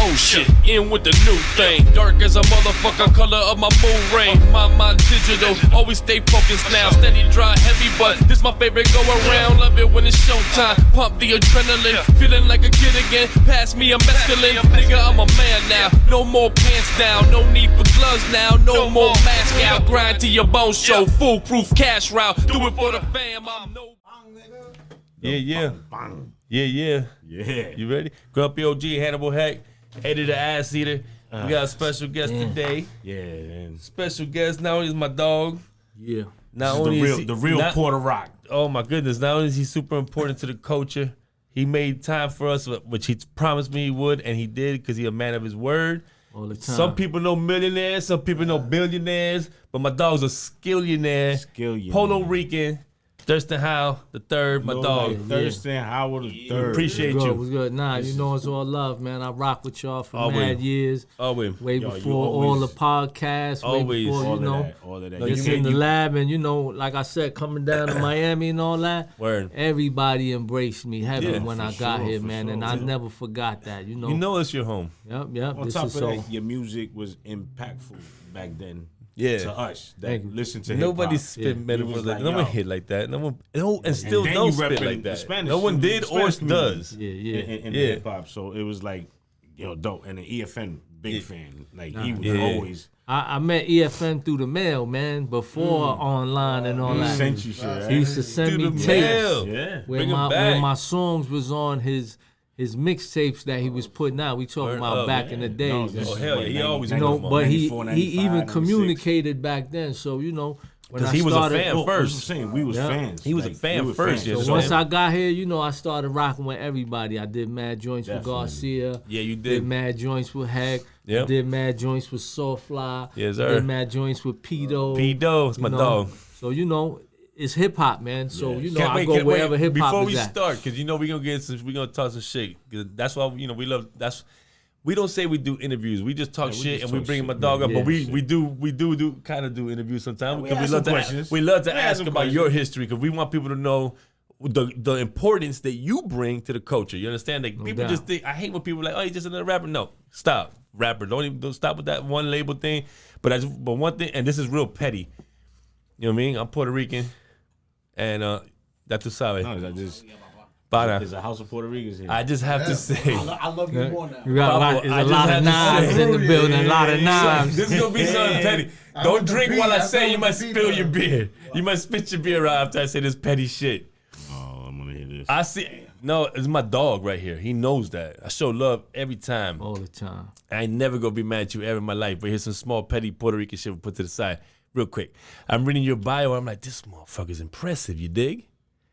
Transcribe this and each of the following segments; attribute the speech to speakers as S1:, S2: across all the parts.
S1: Oh shit, in with the new thing. Dark as a motherfucker, color of my moon ring. My mind digital, always stay focused now. Steady, dry, heavy, but this my favorite go around. Love it when it's showtime. Pump the adrenaline, feeling like a kid again. Pass me a mescaline, nigga, I'm a man now. No more pants down, no need for gloves now. No more mask out, grind to your bones show. Foolproof cash route, do it for the fam. I'm no.
S2: Yeah. You ready? Grumpy OG, Hannibal Heck, editor, ass eater. We got a special guest today.
S3: Yeah, man.
S2: Special guest. Not only is my dog.
S3: Yeah.
S2: Not only is
S3: the real Puerto Rock.
S2: Oh my goodness! Not only is he super important to the culture, he made time for us, which he promised me he would, and he did because he's a man of his word.
S3: All the time.
S2: Some people know millionaires, some people know billionaires, but my dog's a skillionaire. Puerto Rican. Thirstin Howl the third, my dog.
S3: Thirstin Howl the third.
S2: Appreciate
S4: you.
S2: you.
S4: It was good. Nah, you know it's all love, man. I rock with y'all for mad years.
S2: Always.
S4: Way before all the podcasts.
S2: Always.
S4: Way before,
S3: all
S4: you know.
S3: All of that.
S4: Just in the lab and, you know, like I said, coming down to Miami and all that.
S2: Word.
S4: Everybody embraced me heavy when I got here, man. And I never forgot that, you know.
S2: You know it's your home.
S4: Yep.
S3: On top of that, your music was impactful back then.
S2: Yeah.
S3: To us that listen to hip-hop.
S2: Nobody spit metaphors like that. No one hit like that. No one, and still
S3: then
S2: don't
S3: you
S2: spit
S3: repping
S2: like that.
S3: Spanish,
S2: no one did or
S3: Spanish
S2: does.
S3: In hip hop. So it was like, dope. And the EFN, big fan. Like he was always.
S4: I met EFN through the mail, man, before online and all that.
S3: Sent you shit, right?
S4: He used to send
S2: Through
S4: me
S2: the
S4: tapes
S2: mail.
S3: Yeah.
S4: where my songs was on his mixtapes that he was putting out. We talking about back in the days.
S2: Oh hell yeah, he always
S4: but he even communicated back then. So
S2: because he was a fan first.
S3: We was fans.
S2: He was a fan first.
S4: So once I got here, I started rocking with everybody. I did mad joints with Garcia.
S2: Yeah, you
S4: did mad joints with Heck.
S2: Yep.
S4: Did mad joints with Soulfly.
S2: Yes, sir.
S4: Did mad joints with Pedo.
S2: Pedo, it's my dog.
S4: So it's hip hop, man. So I go wherever hip hop is at.
S2: Before we start, because we gonna talk some shit. That's why we love. We don't say we do interviews. We just talk shit and we bring my dog up. But we do kind of do interviews sometimes because we love to ask about your history because we want people to know the importance that you bring to the culture. You understand? Like people just think I hate when people are like, oh, he's just another rapper. No, stop, rapper. Don't stop with that one label thing. But one thing, and this is real petty. You know what I mean? I'm Puerto Rican. And that's tu sabes.
S3: No, there's a house of Puerto Ricans here.
S2: I just have to say.
S5: I love you more now.
S4: You got a lot of knives in the building. A lot of knives.
S2: This is going to be something petty. Don't drink while I say you might spill your beer. You might spit your beer out after I say this petty shit.
S3: Oh, I'm going to hear this.
S2: I see. No, it's my dog right here. He knows that. I show love every time.
S4: All the time.
S2: I ain't never going to be mad at you ever in my life. But here's some small petty Puerto Rican shit we'll put to the side. Real quick. I'm reading your bio. I'm like, this motherfucker's impressive, you dig?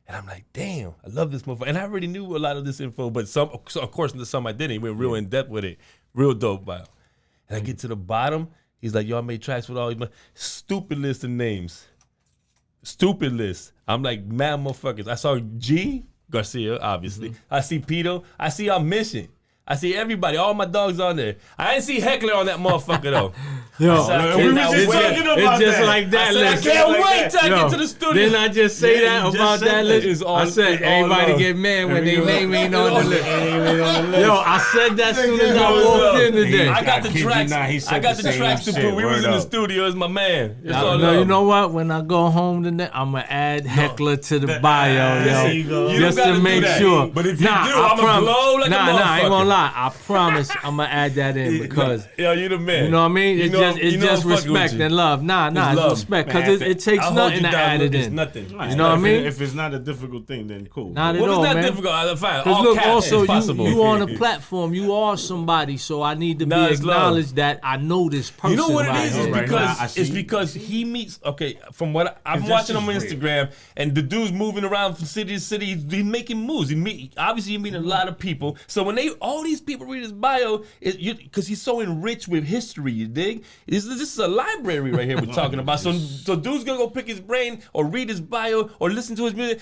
S2: And I'm like, damn, I love this motherfucker. And I already knew a lot of this info, but of course, some I didn't. He went real in depth with it. Real dope bio. And I get to the bottom. He's like, y'all made tracks with all these stupid list of names. Stupid list. I'm like, mad motherfuckers. I saw G, Garcia, obviously. I see Pedo. I see our Mission. I see everybody, all my dogs on there. I didn't see Heckler on that motherfucker though.
S4: We
S3: were just talking about
S4: it's just
S3: that.
S4: like that.
S2: I can't wait till I get to the studio.
S4: Didn't I just say that about that list? I said everybody get mad when their name ain't on the list. I said that soon as I walked in today.
S2: I got the tracks. I got the tracks to put. We was in the studio as my man.
S4: You know what? When I go home tonight, I'm gonna add Heckler to the bio, just to make sure.
S2: But if you do, I'ma glow like a motherfucker.
S4: I ain't gonna lie. I promise I'm gonna add that in because
S2: you the man.
S4: You know what I mean? It's just respect and love. It's respect because it takes nothing to add it in.
S2: It's nothing.
S4: You know what I mean?
S3: If it's not a difficult thing, then cool.
S4: Not at all, man.
S2: If it's not difficult, fine.
S4: Because look, also you on a platform, you are somebody, so I need to be acknowledged that I know this person.
S2: You know what
S4: right
S2: it is? It's because he meets. Okay, from what I'm watching on Instagram, and the dude's moving around from city to city. He's making moves. Obviously he meeting a lot of people. So when all these people read his bio, because he's so enriched with history, you dig? This is a library right here we're talking about. So dude's gonna go pick his brain or read his bio or listen to his music.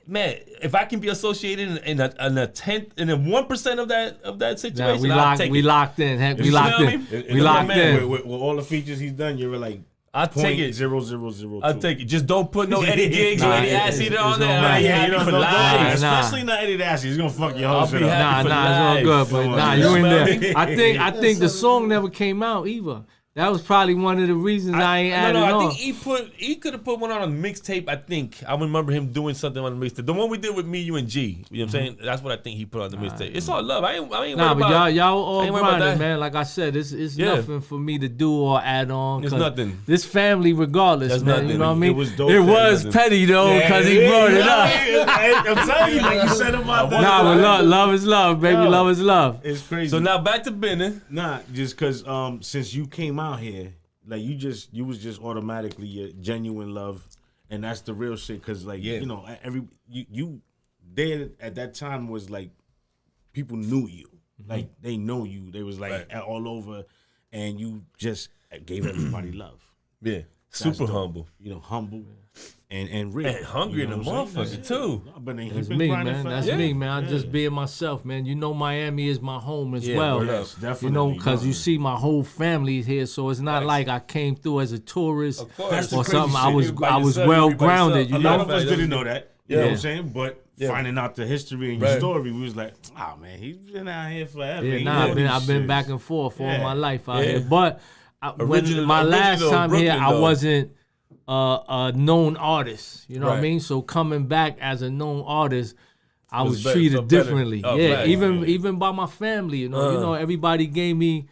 S2: Man, if I can be associated in a tenth, in a 1% of that situation,
S4: we locked in. Heck, we locked in.
S3: With all the features he's done, you're like
S2: I'll take it.
S3: 0.0002.
S2: I'll take it. Just don't put no Eddie Diggs or Eddie Acid on there. I'll be happy for life.
S3: Especially not Eddie Acid. He's gonna fuck your whole shit up.
S4: It's all good, but you in there. I think the song never came out either. That was probably one of the reasons I ain't added on.
S2: I think he could have put one on a mixtape. I think I remember him doing something on the mixtape. The one we did with Me, You, and G. You know what I'm saying? That's what I think he put on the mixtape. It's all love. I ain't
S4: nah, but
S2: about,
S4: y'all all grinding, man. Like I said, it's nothing for me to do or add on.
S2: It's nothing.
S4: This family, regardless,
S2: That's
S4: man.
S2: nothing.
S4: You know what I mean?
S3: It was dope.
S4: It was petty though, because he brought it up.
S3: I'm telling you, like you said about that.
S4: Nah, but love is love, baby. Love is love.
S3: It's crazy.
S2: So now back to Benny.
S3: Nah, just because since you came out here, like you was just automatically a genuine love, and that's the real shit. Cause like you know you there at that time was like people knew you, like they know you. They was like all over, and you just gave everybody love.
S2: Yeah, super humble.
S3: You know, humble and real,
S2: and hungry in the motherfucker too.
S3: But
S4: That's me, man. That's me, man. I just being myself, man. You know, Miami is my home as well.
S3: Yes, definitely.
S4: You know, because you see my whole family here, so it's not like I came through as a tourist or something. I was well grounded. You
S3: a
S4: know,
S3: lot of us didn't know that. You know what I'm saying? But
S2: Yeah.
S3: finding out the history and your story, we was like, oh man, he's been out here forever.
S4: yeah,
S3: He
S4: nah,
S3: know
S4: I've
S3: these
S4: been
S3: shits.
S4: back and forth all
S3: Yeah.
S4: my life out
S2: Yeah.
S4: here. But when my last
S2: original
S4: time here,
S2: Brooklyn,
S4: I
S2: though.
S4: wasn't a known artist. You know what I
S2: Right.
S4: mean? So coming back as a known artist, I was
S2: better-
S4: treated
S2: felt better.
S4: differently.
S2: Oh,
S4: yeah,
S2: right.
S4: even by my family. You know, everybody gave me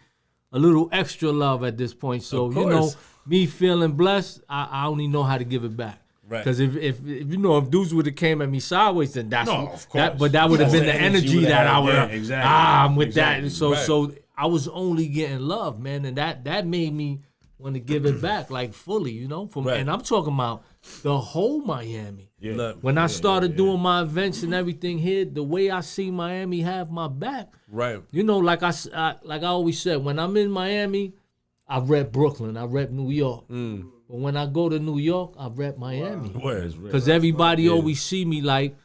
S4: a little extra love at this point. So
S2: Of
S4: you know,
S2: course.
S4: me feeling blessed, I only know how to give it back.
S2: Right.
S4: Because if you know, if dudes would have came at me sideways, then that's
S3: No, of
S4: that.
S3: course.
S4: But that would have
S3: That's
S4: been the
S3: the energy
S4: energy
S3: you
S4: that
S3: had.
S4: I would.
S3: Yeah, exactly.
S4: I'm with
S3: Exactly.
S4: that. So
S2: Right.
S4: so I was only getting love, man, and that made me want to give it back like fully, you know.
S2: Right.
S4: And I'm talking about the whole Miami.
S3: Yeah.
S2: Look,
S4: When I started doing my events and everything here, the way I see Miami have my back,
S2: right.
S4: you know, like I always said, when I'm in Miami, I rep Brooklyn, I rep New York. But when I go to New York, I rep Miami. Because everybody always see me like,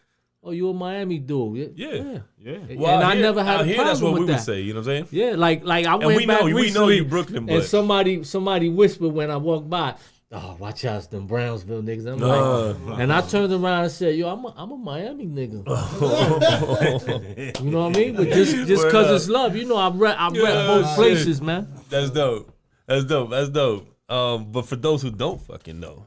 S4: oh, you a Miami dude.
S2: Yeah.
S3: Yeah.
S2: Well,
S4: And
S2: out
S4: I
S2: here-
S4: never had
S2: out
S4: a
S2: here,
S4: problem
S2: that's what
S4: with
S2: we
S4: that.
S2: would say. You know what I'm saying?
S4: Yeah, like I
S2: And
S4: went
S2: we
S4: back
S2: know
S4: recently,
S2: you Brooklyn,
S4: and
S2: but
S4: somebody whispered when I walked by, "Oh, watch out, them Brownsville niggas." I'm like, and I turned around and said, "Yo, I'm a Miami nigga." You know what I mean? But just
S2: Word
S4: because
S2: up.
S4: it's love, you know, I rep both
S2: shit.
S4: places, man.
S2: That's dope. That's dope. That's dope. But for those who don't fucking know,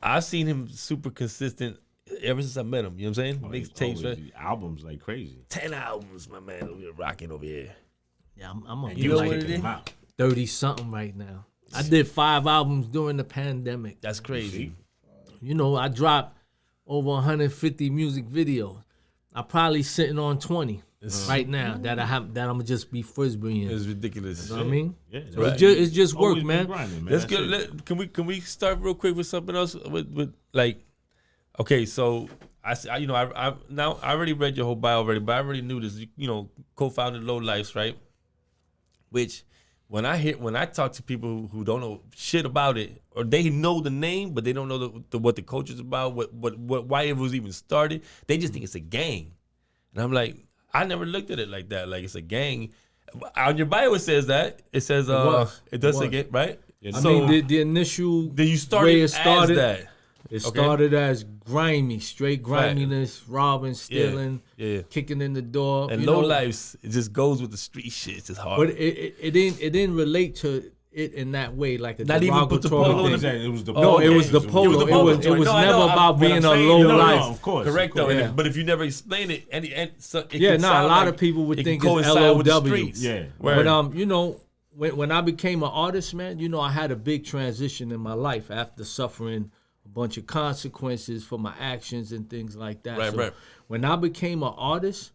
S2: I've seen him super consistent ever since I met him. You know what I'm saying? Mixtapes, right?
S3: Albums like crazy.
S2: 10 albums, my man. We're rocking over here.
S4: Yeah, I'm a
S2: You know what it
S3: Kicking
S2: is?
S3: them out.
S4: 30 something right now. I did 5 albums during the pandemic.
S2: That's crazy.
S4: You know, I dropped over 150 music videos. I'm probably sitting on 20 right now that I'm gonna just be frisbeeing.
S2: It's ridiculous.
S4: You know what I mean?
S3: Yeah.
S4: So it's just work,
S3: Always been
S4: man.
S3: grinding, man.
S2: Let's
S3: That's
S2: get.
S3: it.
S2: Can we start real quick with something else? With like, okay, so I already read your whole bio already, but I already knew this. You know, co-founded Low Lifes, right? Which when I talk to people who don't know shit about it, or they know the name but they don't know what the culture's about, what why it was even started, they just think it's a gang, and I'm like, I never looked at it like that. Like it's a gang. On your bio it says that. It says it does say gang, right?
S3: Yeah,
S4: I
S2: So
S4: mean, the initial
S2: then you
S4: way
S2: started as that.
S4: It started as grimy, straight griminess, robbing,
S2: Yeah,
S4: stealing,
S2: yeah.
S4: kicking in the door.
S2: And
S4: you
S2: Low
S4: know.
S2: Lifes, it just goes with the street shit. It's just hard.
S4: But it didn't relate to it in that way, like a
S2: Not even put the
S4: derogatory
S2: polo in
S4: thing.
S2: the-
S3: It was the
S4: No, it was the
S3: games.
S4: polo.
S2: the
S4: It
S2: polo
S4: was
S2: joint. No, I
S4: never
S2: know.
S4: about
S2: What
S4: being
S2: I'm
S4: a
S2: saying,
S4: low
S2: no,
S4: life.
S3: of course.
S2: Correct though.
S4: Yeah.
S2: But if you never explain it, and so it
S4: Yeah,
S2: can
S4: nah,
S2: sound
S4: a lot
S2: like
S4: of people would
S2: it
S4: think
S2: can
S4: it's
S2: coincide with the
S4: LOW.
S2: streets.
S3: Yeah.
S2: Word.
S4: But you know, when I became an artist, man, you know, I had a big transition in my life after suffering a bunch of consequences for my actions and things like that.
S2: Right,
S4: so
S2: right.
S4: when I became an artist,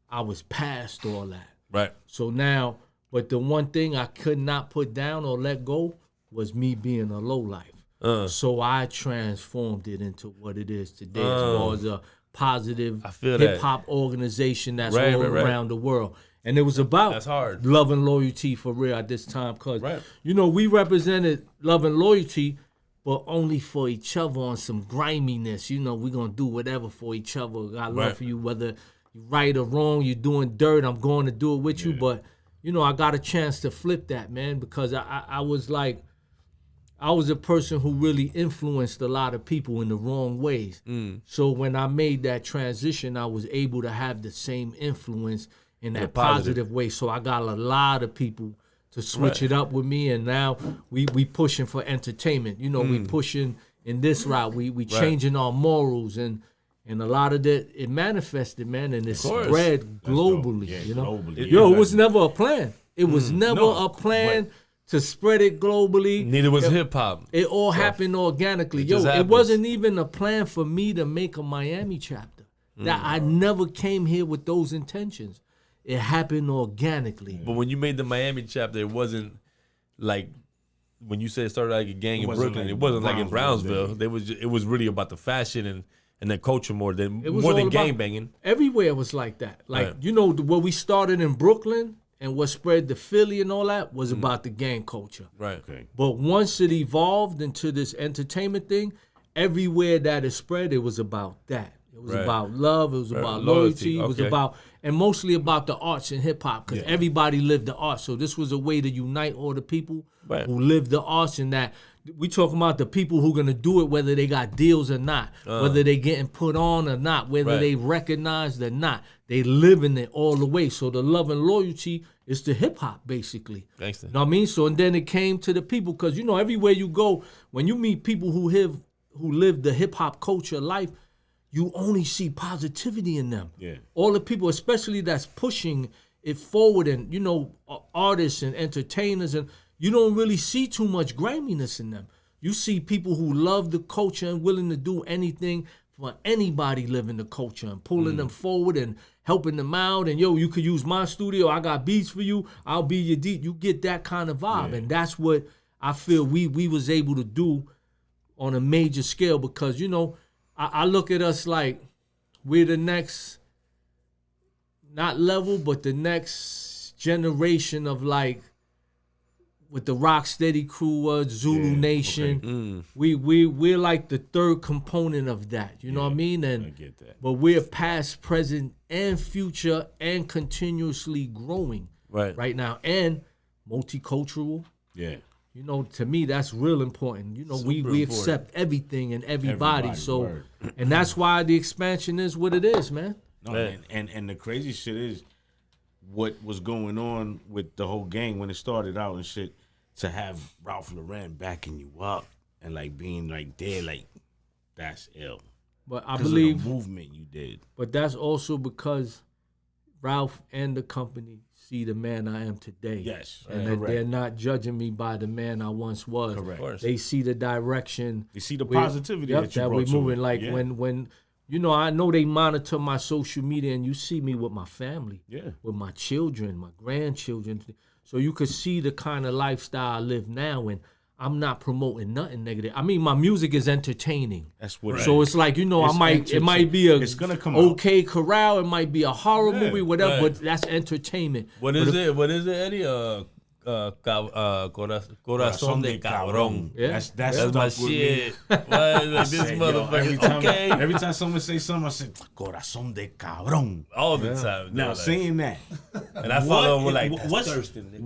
S4: I was past all that.
S2: Right.
S4: So now, but the one thing I could not put down or let go was me being a low life. So I transformed it into what it is today as far as a positive
S2: I feel that.
S4: hip hop organization that's
S2: Right,
S4: all
S2: right, right.
S4: around the world. And it was about
S2: That's hard.
S4: love and loyalty for real at this time. Because,
S2: Right.
S4: you know, we represented love and loyalty, but only for each other on some griminess. You know, we're going to do whatever for each other. Got love
S2: Right.
S4: for you, whether you're right or wrong, you're doing dirt, I'm going to do it with you. But, you know, I got a chance to flip that, man, because I was like, I was a person who really influenced a lot of people in the wrong ways. So when I made that transition, I was able to have the same influence in that positive way. So I got a lot of people to switch it up with me, and now we pushing for entertainment. You know, we pushing in this route. We changing our morals, and a lot of that, it manifested, man, and it spread globally.
S3: Yeah,
S4: you know,
S3: globally.
S4: it was never a plan. It was never a plan to spread it globally.
S2: Neither was hip hop.
S4: It all happened organically. It wasn't even a plan for me to make a Miami chapter. That I never came here with those intentions. It happened organically.
S2: But when you made the Miami chapter, it wasn't like when you said it started like a gang in Brooklyn. It wasn't like in Brownsville. It was really about the fashion and the culture more than gang banging.
S4: Everywhere was like that. Like you know, where we started in Brooklyn. And what spread to Philly and all that was about the gang culture.
S2: Right. Okay.
S4: But once it evolved into this entertainment thing, everywhere that it spread, it was about that. It was about love. It was about loyalty. It was about, and mostly about the arts and hip hop, because everybody lived the arts. So this was a way to unite all the people who live the arts, and that we talking about the people who gonna do it, whether they got deals or not, whether they getting put on or not, whether they recognized or not. They living it all the way. So the love and loyalty is to hip hop, basically.
S2: Gangsta.
S4: You know what I mean? So and then it came to the people, because you know everywhere you go, when you meet people who live the hip hop culture life, you only see positivity in them. Yeah. All the people, especially that's pushing it forward, and you know, artists and entertainers, and you don't really see too much griminess in them. You see people who love the culture and willing to do anything for anybody living the culture and pulling them forward and helping them out. And yo, you could use my studio. I got beats for you. I'll be your D. You get that kind of vibe, and that's what I feel we was able to do on a major scale, because you know. I look at us like we're the next, not level, but the next generation of like, with the Rocksteady crew was, Zulu Nation. Okay. We're like the third component of that. You know what I mean? And
S3: I get that.
S4: But we're past, present, and future, and continuously growing right now, and multicultural. Yeah. You know, to me, that's real important. You know, we accept everything and everybody. So, and that's why the expansion is what it is, man.
S3: No, and the crazy shit is what was going on with the whole gang when it started out and shit, to have Ralph Lauren backing you up and like being like there, like that's ill.
S4: But I believe
S3: of the movement you did.
S4: But that's also because Ralph and the company see the man I am today.
S3: Yes.
S4: And they're not judging me by the man I once was.
S3: Correct.
S4: They see the direction.
S3: They see the positivity that you brought
S4: we're moving.
S3: To
S4: like when you know, I know they monitor my social media, and you see me with my family. Yeah. With my children, my grandchildren. So you could see the kind of lifestyle I live now, and I'm not promoting nothing negative. I mean, my music is entertaining.
S3: That's what.
S4: So it's like, you know, it might be
S3: it's gonna come
S4: okay chorale, it might be a horror movie, whatever, but that's entertainment.
S2: What is it? What is it, Eddie? Corazón de cabrón.
S4: Yeah.
S3: That's
S2: my shit. Like this motherfucker.
S3: Every time someone say something, I say Corazón de cabrón
S2: all the time.
S3: Now saying that,
S2: and I follow him like Thirstin.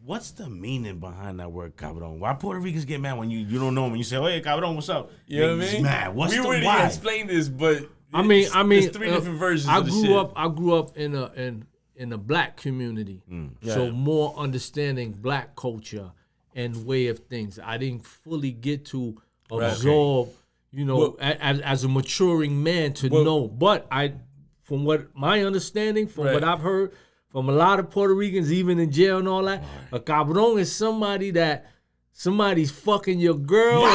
S3: What's the meaning behind that word cabrón? Why Puerto Ricans get mad when you don't know them and you say, "Oh, hey, cabrón, what's up?"
S2: You know what I mean?
S3: Mad. What's
S2: we
S3: the
S2: really
S3: why?
S2: Explain this, but
S4: I mean,
S2: there's three different versions.
S4: I
S2: of
S4: grew up in a black community, so more understanding black culture and way of things. I didn't fully get to absorb, you know, as a maturing man to know. But from what my understanding, from what I've heard from a lot of Puerto Ricans, even in jail and all that, a cabrón is somebody's fucking your girl,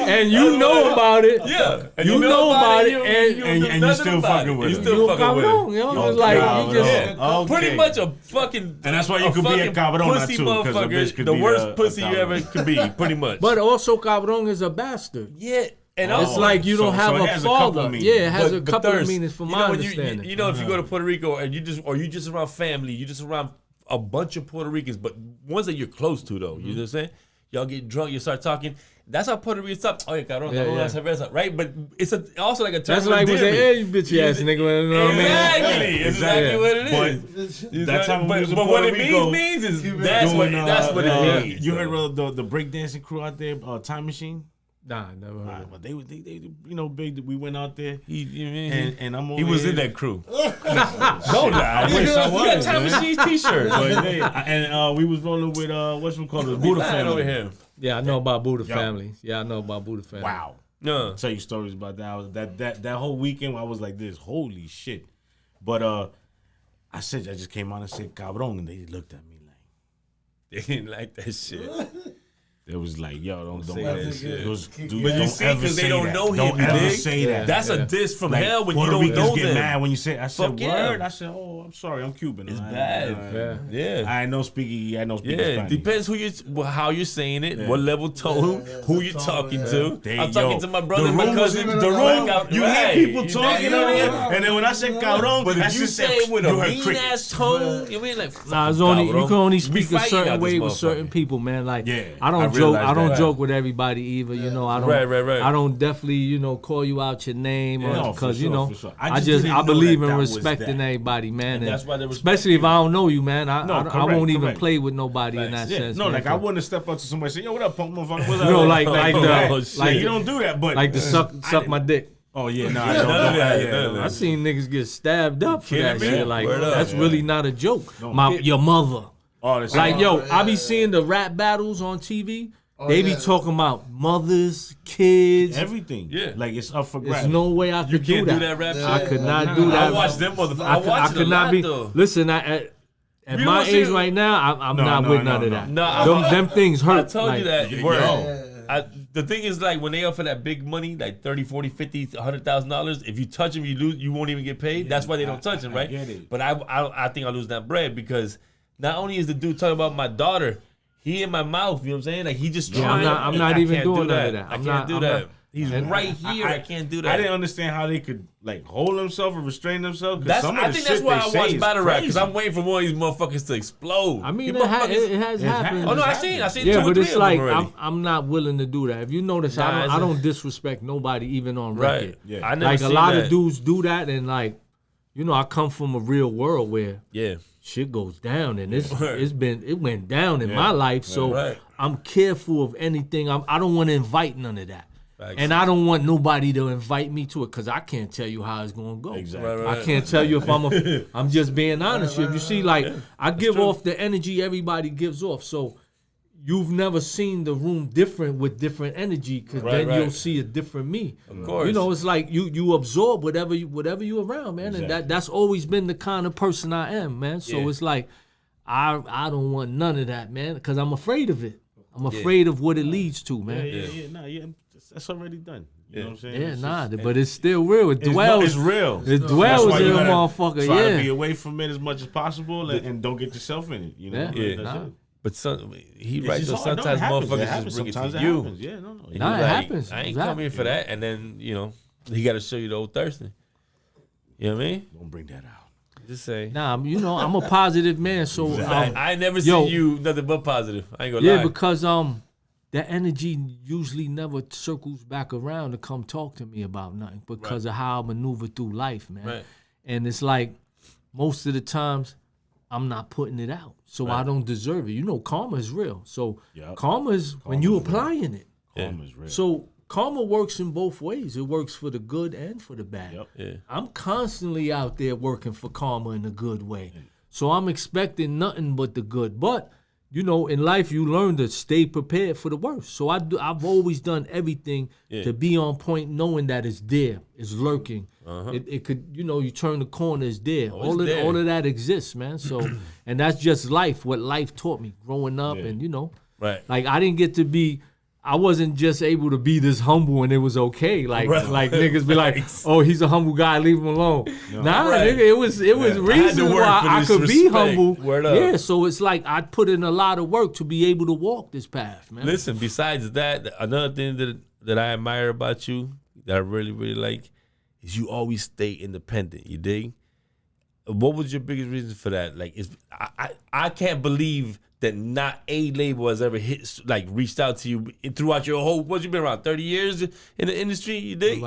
S4: and you know about it.
S2: Yeah, and
S4: you know about it,
S3: and you still fucking with it.
S2: You still fucking with it.
S4: You know, like you just
S2: pretty much a fucking.
S3: And that's why you could be a cabrón too, because a bitch could
S2: the
S3: be
S2: worst pussy you ever could be, pretty much.
S4: But also, cabrón is a bastard.
S2: Yeah. And
S4: it's like you don't have a father. It has a couple of meanings from my understanding.
S2: You know, if you go to Puerto Rico and you just around family, you just around a bunch of Puerto Ricans, but ones that you're close to though. You know what I'm saying? Y'all get drunk, you start talking, That's how Puerto Rican stuff. Oh, yeah, cabrón,
S4: Yeah,
S2: una
S4: yeah.
S2: cerveza, right? But it's also like a term.
S4: That's like we say, hey, you bitch ass nigga. You know what I mean?
S2: Exactly.
S3: Yeah.
S2: Exactly what it
S3: But
S2: is.
S3: that's how we was in
S2: but
S3: Puerto
S2: what it
S3: Rico
S2: means is that's what it means.
S3: You heard the breakdancing crew out there, Time Machine?
S4: Nah, never heard of it.
S3: But they you know, big. We went out there, and I'm over
S2: He was
S3: here.
S2: in that crew. Don't lie.
S3: I wish I was.
S2: You got Time Machine's t-shirt.
S3: And we was rolling with what's it called, the Buddha family.
S2: over here.
S4: Yeah, I know about Buddha family. Yeah, I know about Buddha family.
S3: Wow.
S2: No.
S3: Tell you stories about that. That whole weekend, I was like this. Holy shit! But I just came out and said cabrón, and they looked at me like
S2: They didn't like that shit.
S3: it was like, yo, don't
S2: say
S3: ever.
S2: that shit.
S3: It was,
S2: But
S3: don't
S2: you see,
S3: ever
S2: because
S3: say
S2: they don't
S3: that.
S2: know him.
S3: Don't
S2: you
S3: ever
S2: dig?
S3: say that.
S2: That's a diss from
S3: Like,
S2: hell when
S3: Puerto
S2: you don't
S3: Ricans
S2: know
S3: get
S2: them.
S3: mad when you say. I said
S2: Fuck yeah.
S3: word. I said, oh, I'm sorry, I'm Cuban.
S2: It's
S3: I
S2: bad.
S4: Yeah.
S3: I know speaking. I know speaking
S2: Yeah,
S3: Spanish.
S2: depends how you're saying it, what level tone, who you're talking to.
S3: They-
S2: I'm talking
S3: yo,
S2: to my brother,
S3: the
S2: my
S3: room
S2: cousin.
S3: was- the room, you hear people talking
S2: know
S3: over
S2: what I
S3: here,
S2: mean?
S3: and then when I said cabrón,
S2: But if you say it with a
S3: you heard
S2: mean
S3: crickets.
S2: ass tone, you mean like
S4: Nah, it's only you can only
S2: We
S4: speak a
S2: fighting
S4: certain
S2: out this
S4: way with
S2: motherfucker.
S4: certain people, man. Like
S3: Yeah,
S4: I don't
S2: I
S4: joke.
S2: realize
S4: I don't
S2: that.
S4: joke with everybody either. You know, I don't.
S2: Right.
S4: I don't definitely
S2: Yeah.
S4: call you out your name
S3: No,
S4: because
S3: for
S4: you
S3: sure,
S4: know
S3: for sure.
S4: I
S3: just
S4: just
S3: didn't
S4: I
S3: know
S4: believe
S3: that
S4: in
S3: was
S4: respecting
S3: that.
S4: everybody, man.
S2: And that's why they respect
S4: especially if
S2: you.
S4: I don't know you, man. I
S3: correct,
S4: won't even
S3: correct.
S4: play with nobody in that
S3: Yeah,
S4: sense.
S3: no,
S4: man.
S3: like I wouldn't have stepped up to somebody and say, yo, what up, punk motherfucker? What's
S4: You
S3: up?
S4: know, like
S2: Oh,
S4: the
S2: shit.
S4: like
S3: You don't do that, but
S4: like the suck my dick.
S3: Oh yeah, no, I don't.
S2: None of that,
S3: Yeah,
S2: none of
S3: yeah.
S4: I seen niggas get stabbed up for
S2: Kidding
S4: that
S2: me?
S4: shit. Like
S2: Word up.
S4: that's really not a joke.
S3: No.
S4: Your mother.
S3: Oh, that's
S4: Like, yo, I be
S5: yeah.
S4: seeing the rap battles on TV.
S5: Oh,
S4: They be
S5: yeah.
S4: talking about mothers, kids.
S3: everything.
S2: Yeah.
S3: Like it's up for
S4: There's
S3: grabs.
S4: no way I
S2: You
S4: could
S2: can't
S4: do
S2: do
S4: that.
S2: that rap
S5: Yeah.
S4: I
S2: shit.
S4: could not
S3: Nah,
S4: do that.
S2: I watch them motherfuckers. I watch it a lot, though.
S4: Listen, at
S2: You
S4: my
S2: don't see-
S4: age right now, I'm
S3: No,
S4: not
S3: no,
S4: with
S3: no,
S4: none of
S3: no.
S4: that.
S2: No,
S4: them things hurt.
S2: I told
S4: like,
S2: you that.
S3: yo.
S2: Word.
S5: Yeah.
S2: The thing is, like, when they offer that big money, like 30, 40, 50, $100,000, if you touch them, you lose. You won't even get paid. That's why they don't touch them,
S3: I
S2: right?
S3: get it.
S2: But I think I lose that bread because not only is the dude talking about my daughter, he in my mouth. You know what I'm saying? Like he just
S4: Yeah,
S2: trying.
S4: I'm not
S2: I
S4: even
S2: can't
S4: doing
S2: do
S4: none of that.
S2: I
S4: I'm
S2: can't
S4: not-
S2: do
S4: I'm
S2: that.
S4: not-
S2: He's
S4: and
S2: right here. I can't do that.
S3: I didn't understand how they could like hold themselves or restrain themselves. 'Cause
S2: That's,
S3: some of
S2: I
S3: the
S2: think
S3: shit
S2: that's why
S3: they
S2: I
S3: say
S2: watch
S3: is
S2: battle rap because
S3: crazy.
S2: I'm waiting for one of these motherfuckers to explode.
S4: I mean,
S2: You
S4: it has
S3: happened.
S4: happened.
S2: Oh no, I
S3: It's
S2: seen
S3: happened.
S2: two
S4: Yeah,
S2: or
S4: but
S2: three
S4: it's
S2: of them
S4: like
S2: already.
S4: I'm not willing to do that. If you notice,
S2: Nah,
S4: I
S2: it's
S4: don't disrespect nobody even on record.
S2: Right.
S3: Yeah.
S2: I never
S4: Like a
S2: seen
S4: lot
S2: that.
S4: of dudes do that, and like, you know, I come from a real world where
S2: Yeah.
S4: shit goes down, and it
S2: Word.
S4: went down in
S3: Yeah.
S4: my life. So
S2: Right.
S4: I'm careful of anything. I don't want to invite none of that.
S2: Facts.
S4: And I don't want nobody to invite me to it because I can't tell you how it's gonna go.
S3: Exactly.
S2: Right.
S4: I can't tell you if I'm just being honest with you. You see, like I give off the energy everybody gives off. So you've never seen the room different with different energy because
S2: Right,
S4: then you'll
S2: right.
S4: see a different me.
S2: Of course.
S4: You know, it's like you absorb whatever you around, man.
S3: Exactly.
S4: And that's always been the kind of person I am, man. So
S2: Yeah.
S4: it's like I don't want none of that, man, because I'm afraid of it. I'm afraid of what it leads to, man.
S3: Yeah. That's already done. You know what I'm saying?
S4: Yeah,
S3: It's
S4: nah,
S3: just-
S4: but it's still real. It dwells.
S3: It's real.
S4: It
S3: That's
S4: dwells
S3: why
S4: in
S3: you
S4: a
S3: gotta
S4: motherfucker.
S3: Try to be
S4: Yeah.
S3: away from it as much as possible and don't get yourself in it. You know?
S4: Yeah.
S2: Yeah.
S3: That's
S4: Nah.
S3: it.
S2: But he
S3: It's
S2: right
S3: just
S2: though.
S3: hard. No,
S2: Sometimes
S3: it happens.
S2: motherfuckers
S3: It happens.
S2: just bring it
S3: Sometimes
S2: to
S3: it
S2: you.
S3: happens. Yeah, no.
S2: And
S4: Nah,
S2: you're
S4: it
S2: like,
S4: happens.
S2: I ain't
S4: Exactly.
S2: come here for that. And then he got to show you the old Thirstin. You know what I mean?
S3: Don't bring that out.
S2: Just say.
S4: Nah, I'm a positive man, so
S2: I never
S4: yo.
S2: seen you nothing but positive. I ain't gonna
S4: yeah,
S2: lie.
S4: because that energy usually never circles back around to come talk to me about nothing because of how I maneuver through life, man.
S2: Right.
S4: And it's like most of the times I'm not putting it out, so I don't deserve it. You know, karma is real. So
S3: Yep.
S4: karma is when you applying it.
S3: Karma is real.
S4: So karma works in both ways. It works for the good and for the bad.
S3: Yep.
S2: Yeah.
S4: I'm constantly out there working for karma in a good way. So I'm expecting nothing but the good. But, you know, in life you learn to stay prepared for the worst. So I've always done everything to be on point knowing that it's there. It's lurking. It could, you know, you turn the corner, it's there. All of that exists, man. So, and that's just life, what life taught me growing up and, you know.
S2: Right.
S4: Like I wasn't just able to be this humble and it was okay. Like niggas be like, oh, he's a humble guy, leave him alone. Nah,
S2: Right.
S4: nigga, it was reasons
S2: work
S4: why
S2: for
S4: I
S2: this
S4: could be
S2: respect.
S4: humble.
S2: Word up.
S4: Yeah, so it's like I put in a lot of work to be able to walk this path, man.
S2: Listen, besides that, another thing that I admire about you, that I really, really like, is you always stay independent. You dig? What was your biggest reason for that? Like, I can't believe that not a label has ever reached out to you throughout your whole, what you been around 30 years in the industry, you dig?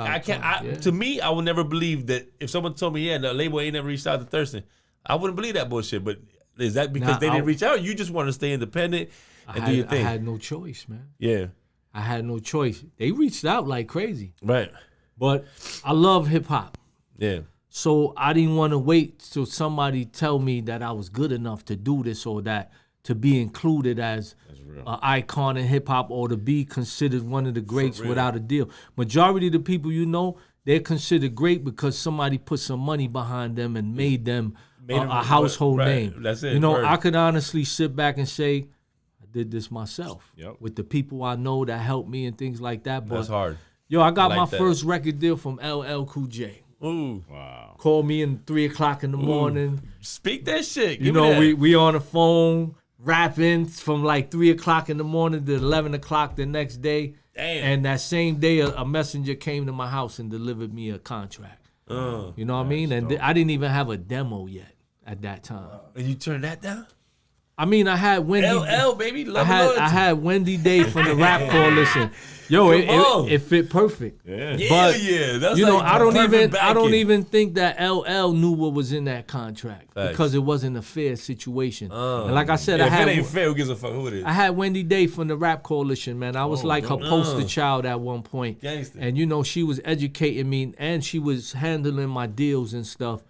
S2: To me, I would never believe that if someone told me, the label ain't never reached out to Thirstin, I wouldn't believe that bullshit. But is that because they didn't reach out? You just want to stay independent and do your thing?
S4: I had no choice, man.
S2: Yeah.
S4: I had no choice. They reached out like crazy.
S2: Right.
S4: But I love hip hop.
S2: Yeah.
S4: So I didn't want to wait till somebody tell me that I was good enough to do this or that, to be included as an icon in hip hop or to be considered one of the greats without a deal. Majority of the people they're considered great because somebody put some money behind them and made them a household name.
S2: That's it.
S4: I could honestly sit back and say, I did this myself with the people I know that helped me and things like that. But
S2: that's hard.
S4: I got my first record deal from LL Cool J.
S2: Ooh.
S3: Wow.
S4: Called me in 3 o'clock in the morning.
S2: Speak that shit.
S4: We on the phone rapping from like 3 o'clock in the morning to 11 o'clock the next day.
S2: Damn.
S4: And that same day, a messenger came to my house and delivered me a contract. You know what I mean? And I didn't even have a demo yet at that time.
S2: And you turned that down?
S4: I mean, I had Wendy.
S2: LL, baby.
S4: I had Wendy Day from the Rap Coalition. Yo, it fit perfect.
S2: Yeah.
S4: But
S2: That's
S4: I don't even think that LL knew what was in that contract because it wasn't a fair situation. And like I said,
S2: if it ain't fair, who gives a fuck who it is?
S4: I had Wendy Day from the Rap Coalition, man. I was like her poster child at one point.
S2: Gangster.
S4: And she was educating me and she was handling my deals and stuff,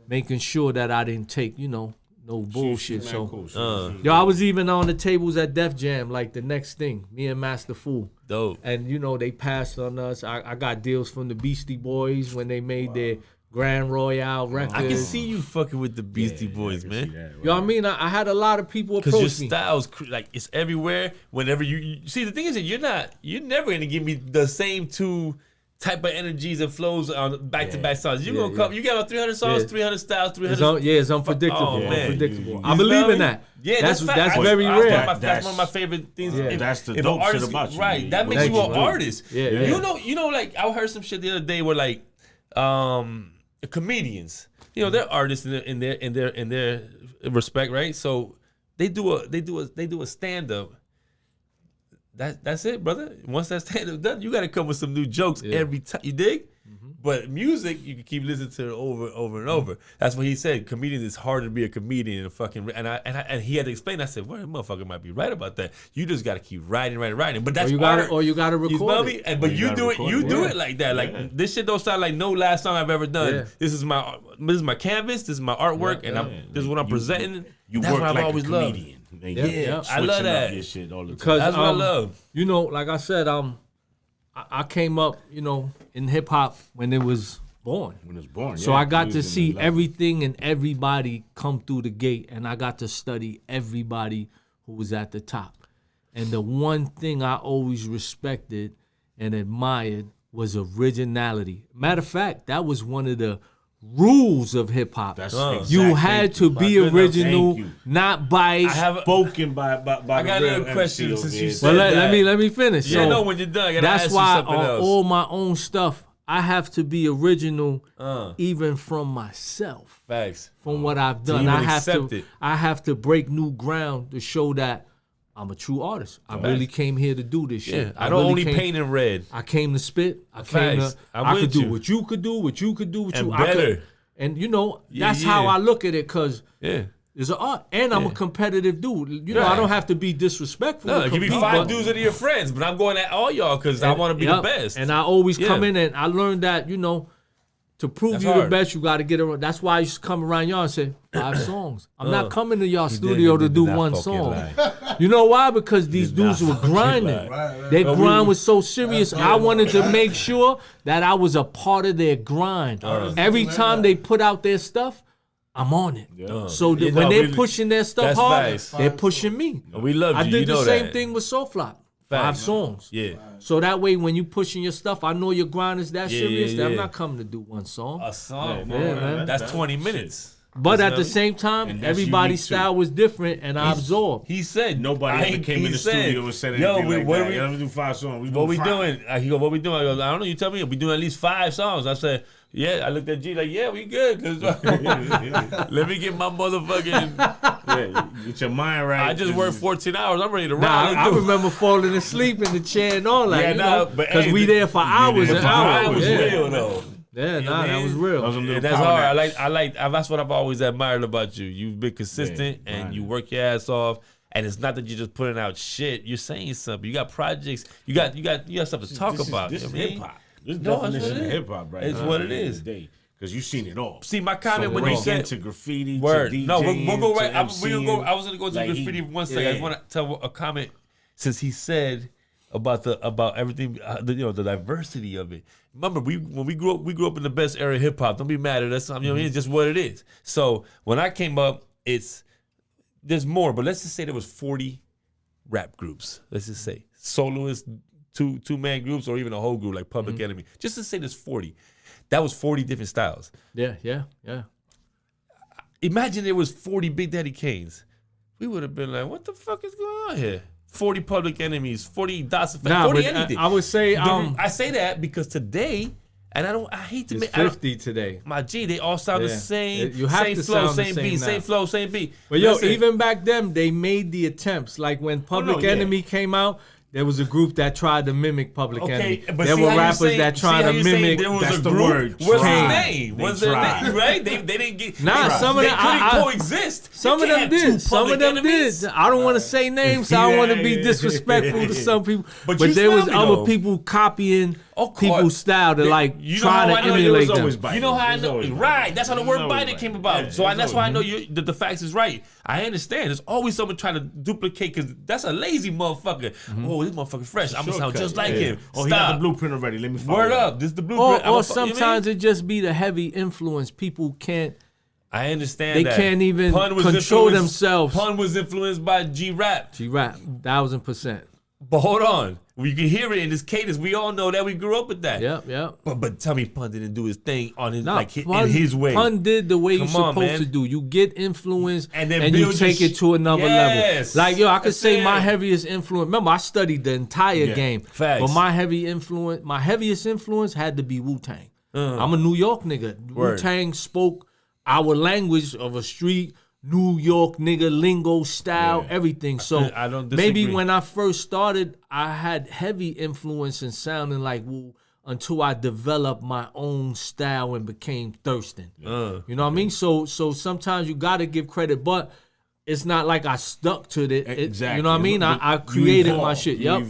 S4: making sure that I didn't take, no bullshit. I was even on the tables at Def Jam, like the next thing, me and Master Fool.
S2: Dope.
S4: And they passed on us. I got deals from the Beastie Boys when they made their Grand Royale record.
S2: I can see you fucking with the Beastie Boys, man.
S4: You know what I mean? I had a lot of people approach me.
S2: Because your style's it's everywhere. Whenever you see, the thing is that you're never gonna give me the same two type of energies and flows on back-to-back songs. You gonna come? You got about 300 songs, 300 styles, 300.
S4: It's unpredictable.
S2: Oh, man.
S4: Unpredictable. I believe in that.
S2: Yeah,
S4: that's very rare.
S2: That's one of my favorite things.
S3: Yeah. That's the dope shit about you.
S2: Right, that makes you an artist.
S4: Yeah.
S2: You know, like I heard some shit the other day where like comedians, they're artists in their respect, right? So they do a stand up. That's it, brother. Once that stand-up done, you got to come with some new jokes every time. You dig? Mm-hmm. But music, you can keep listening to it over and over. That's what he said. Comedian, it's harder to be a comedian and he had to explain. I said, well, that motherfucker might be right about that. You just got to keep writing. But that's
S4: you got to record it.
S2: But you do it like that. Like this shit don't sound like no last song I've ever done. Yeah. This is my canvas. This is my artwork, this is what I'm presenting.
S3: You
S2: that's
S3: work
S2: what I've
S3: like
S2: always
S3: a comedian.
S2: loved. I love that.
S3: Your shit all the time.
S4: Because
S2: that's what I love.
S4: Like I said, I came up, in hip hop when it was born. So I got to see everything and everybody come through the gate, and I got to study everybody who was at the top. And the one thing I always respected and admired was originality. Matter of fact, that was one of the rules of hip hop. You had to be original, not biased.
S3: I have spoken by
S2: I got another question since you said
S4: that. Let me finish.
S2: Yeah, so when you're done, I gotta
S4: that's
S2: ask
S4: why
S2: you something
S4: on
S2: else.
S4: all my own stuff, I have to be original, even from myself.
S2: Facts.
S4: From what I've done, I have to break new ground to show that I'm a true artist. I really came here to do this shit.
S2: I don't only paint in red.
S4: I came to spit. I could do what you could do, what you could do, what
S2: and
S4: you
S2: better.
S4: That's how I look at it, because it's an art. And I'm a competitive dude. I don't have to be disrespectful.
S2: No, give me 5 dudes that are your friends, but I'm going at all y'all because I want to be the best.
S4: And I always come in, and I learned that, to prove the best, you got to get around. That's why I used to come around y'all and say 5 songs. I'm not coming to y'all studio to do one song. You know why? Because these dudes were grinding. Their grind was so serious. I wanted to make sure that I was a part of their grind. Every time they put out their stuff, I'm on it. So when they're pushing their stuff hard, they're pushing me.
S2: We love you.
S4: I did the same thing with Soul Flop. 5 songs.
S2: Yeah.
S4: So that way, when you pushing your stuff, I know your grind is that serious that I'm not coming to do one song.
S2: A song,
S4: man.
S2: That's 20 minutes.
S4: But at the same time, everybody's style was different, and I absorbed.
S2: He said
S3: nobody ever came in the studio and said anything like that. Let me do 5 songs.
S2: What we doing? He go, what we doing? I go, I don't know. You tell me. We doing at least 5 songs. I said, yeah. I looked at G like, yeah, we good. Let me get my motherfucking.
S3: Get your mind right.
S2: I just worked 14 hours. I'm ready to
S4: ride.
S2: I
S4: remember falling asleep in the chair and all that. Because we there for hours and hours.
S2: That was real though.
S4: Yeah, that was real.
S2: That's hard. That's what I've always admired about you. You've been consistent and you work your ass off. And it's not that you're just putting out shit. You're saying something. You got projects. You got stuff to talk about.
S3: This is hip hop. This definition of hip hop, right?
S2: It's what it is.
S3: Because you've seen it all.
S2: See, my comment when you said
S3: to graffiti,
S2: word.
S3: To DJing,
S2: no, we'll go right. I was going to go to
S3: like
S2: graffiti for 1 second. I just want to tell a comment since he said about everything, the diversity of it. Remember, when we grew up in the best era of hip hop. Don't be mad at us. You know what I mean? It's just what it is. So when I came up, there's more, but let's just say there was 40 rap groups. Let's just say soloists, two-man groups, or even a whole group like Public Enemy. Just to say there's 40. That was 40 different styles.
S4: Yeah.
S2: Imagine there was 40 Big Daddy Kanes. We would have been like, what the fuck is going on here? 40 Public Enemies, 40 Dots of 40 anything.
S4: I would say
S2: I say that because today, and I hate to make
S4: 50 today.
S2: My G, they all sound the same.
S4: You have
S2: same
S4: to
S2: flow,
S4: sound
S2: same
S4: the same
S2: beat,
S4: now.
S2: same flow, same beat.
S4: But even back then, they made the attempts. Like when Public Enemy came out, there was a group that tried to mimic Public Enemy.
S2: But
S4: there were rappers that tried to mimic.
S2: There was
S3: that's
S2: a
S3: the
S2: group.
S3: word.
S2: What's his name? What's their name? Right? They didn't get.
S4: Some of them
S2: couldn't coexist.
S4: Some of them did. Some of them did. I don't want to say names, so I don't want to be disrespectful to some people. But there was other people copying people's style to trying to emulate them.
S2: You know how I know? Right. That's how the word "bite" came about. So that's why I know that the facts is right. I understand. There's always someone trying to duplicate because that's a lazy motherfucker. Oh, this motherfucker fresh. I'm gonna sound just like him.
S3: Oh, he got the blueprint already. Let me follow
S2: Word up. This is the blueprint.
S4: Or sometimes it just be the heavy influence. People can't.
S2: I understand
S4: they
S2: that.
S4: They can't even control themselves.
S2: Pun was influenced by G-Rap.
S4: G-Rap, 1000%.
S2: But hold on. You can hear it in his cadence. We all know that. We grew up with that.
S4: Yep.
S2: But tell me Pun didn't do his thing on his in his way.
S4: Pun did the way you're supposed to do. You get influence and you take it to another level. Like, I could say my heaviest influence. Remember, I studied the entire game.
S2: Facts.
S4: But my heaviest influence had to be Wu-Tang. I'm a New York nigga. Wu-Tang spoke our language of a street New York nigga lingo style, everything. So
S2: I don't disagree.
S4: Maybe when I first started, I had heavy influence in sounding like Wu until I developed my own style and became Thirstin. You know what I mean? So sometimes you gotta give credit, but it's not like I stuck to it.
S3: Exactly.
S4: You know what I mean? I created my shit.
S3: You're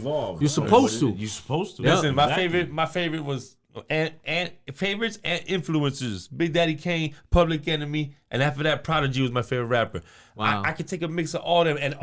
S4: supposed to.
S3: You're supposed to.
S2: Listen, my favorite was and favorites and influencers. Big Daddy Kane, Public Enemy, and after that, Prodigy was my favorite rapper.
S4: Wow.
S2: I could take a mix of all them, and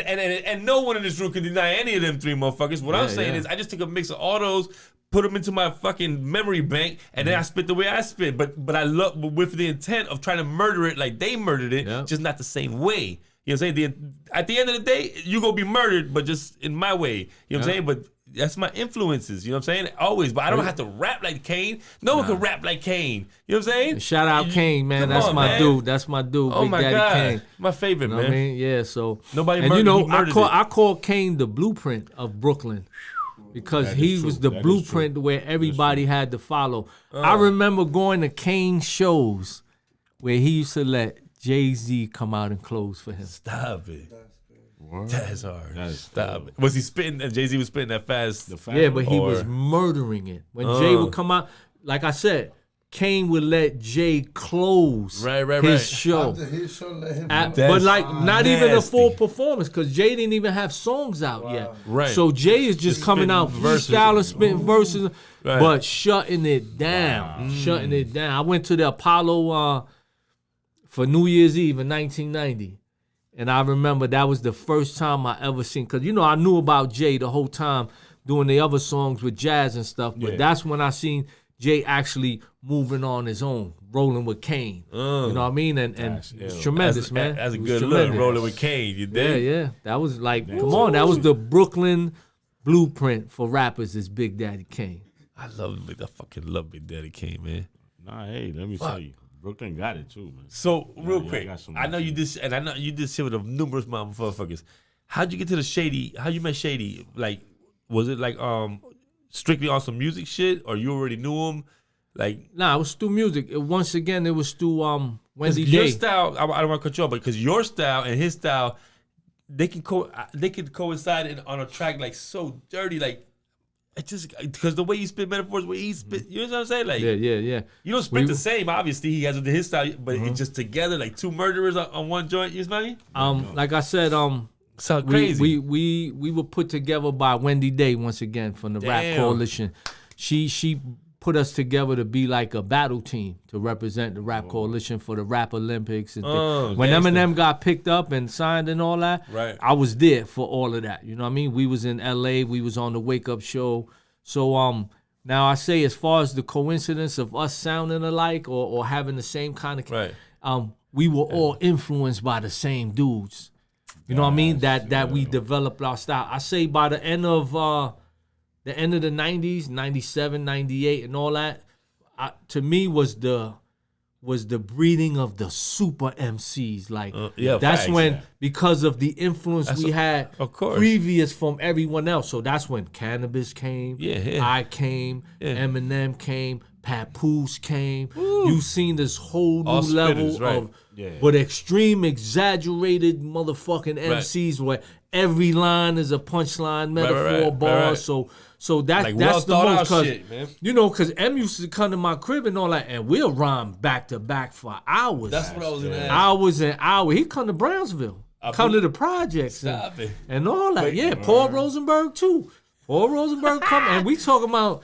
S2: and no one in this room can deny any of them three motherfuckers. What I'm saying is, I just took a mix of all those, put them into my fucking memory bank, and then I spit the way I spit. But I love with the intent of trying to murder it like they murdered it, just not the same way. You know what I'm saying? At the end of the day, you gonna be murdered, but just in my way. You know what I'm saying? But that's my influences, you know what I'm saying? Always, but I don't have to rap like Kane. No one can rap like Kane. You know what I'm saying?
S4: Shout out Kane, man. That's my dude. That's my dude.
S2: Oh
S4: Big
S2: my
S4: Daddy
S2: God.
S4: Kane.
S2: My favorite,
S4: you know
S2: man.
S4: What I mean? Yeah, so
S2: nobody
S4: and
S2: murdered,
S4: I call Kane the blueprint of Brooklyn. Because he was the blueprint where everybody had to follow. I remember going to Kane shows where he used to let Jay-Z come out and close for him.
S2: Stop it. That's hard. Stop it. Was he spitting? Jay-Z was spitting that fast?
S4: Yeah, but he was murdering it. When Jay would come out, like I said, Kane would let Jay close his show.
S5: After his show, let him
S4: but not even a full performance because Jay didn't even have songs out yet.
S2: Right.
S4: So Jay is just coming out freestyling, spitting verses, but shutting it down. Shutting it down. I went to the Apollo for New Year's Eve in 1990. And I remember that was the first time I ever seen, because I knew about Jay the whole time doing the other songs with jazz and stuff, but that's when I seen Jay actually moving on his own, rolling with Kane. You know what I mean? And it's tremendous, man.
S2: That's a good look, rolling with Kane. You dig?
S4: Yeah. That was like, come on, that was the Brooklyn blueprint for rappers is Big Daddy Kane.
S2: I fucking love Big Daddy Kane, man.
S3: Nah, hey, let me tell you. Brooklyn got it too, man.
S2: So real quick, I know you
S3: did,
S2: and I know you did shit with numerous motherfuckers. How'd you get to the Shady? How you met Shady? Like, was it like strictly on some music shit, or you already knew him? Like,
S4: nah, it was through music. Once again, it was through Wendy
S2: your
S4: Day.
S2: style. I don't want to cut you off, but because your style and his style, they can coincide on a track like so dirty, like. It just because the way you spit metaphors, where he spit, you know what I'm saying? Like,
S4: yeah.
S2: You don't spit the same. Obviously, he has his style, but it's just together, like two murderers on one joint. You know what I mean?
S4: Like I said,
S2: sound crazy.
S4: We were put together by Wendy Day once again from the Rap Coalition. She put us together to be like a battle team to represent the Rap Coalition for the Rap Olympics. And when Eminem got picked up and signed and all that,
S2: right.
S4: I was there for all of that. You know what I mean? We was in LA. We was on the Wake Up Show. So now I say, as far as the coincidence of us sounding alike or having the same kind of,
S2: right.
S4: We were all influenced by the same dudes. You know what I mean? That we developed our style. I say by the end of the 90s, 97, 98, and all that, to me was the breeding of the super MCs. Like, that's when, because of the influence we had previous from everyone else. So that's when Cannabis came, I came, Eminem came, Papoose came. You seen this whole new level of, but extreme, exaggerated motherfucking MCs where every line is a punchline, metaphor, bar. So that's the most, cause you know, cause M used to come to my crib and all that, and we'll rhyme back to back for hours.
S2: That's what I was gonna ask.
S4: Hours and hours. He come to Brownsville, come to the projects, and all that. Paul Rosenberg too. Paul Rosenberg come, and we talking about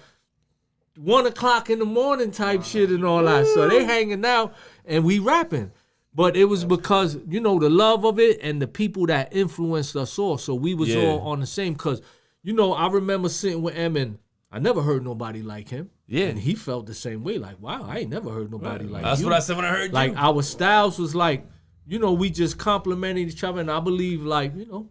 S4: 1 o'clock in the morning type shit and all that. So they hanging out and we rapping. But it was because, you know, the love of it and the people that influenced us all. So we was all on the same, because, you know, I remember sitting with M and I never heard nobody like him. Yeah. And he felt the same way. Like, wow, I ain't never heard nobody like
S2: That's
S4: you.
S2: what I said when I heard
S4: like,
S2: you.
S4: our styles was like, you know, we just complimented each other. And I believe, like, you know,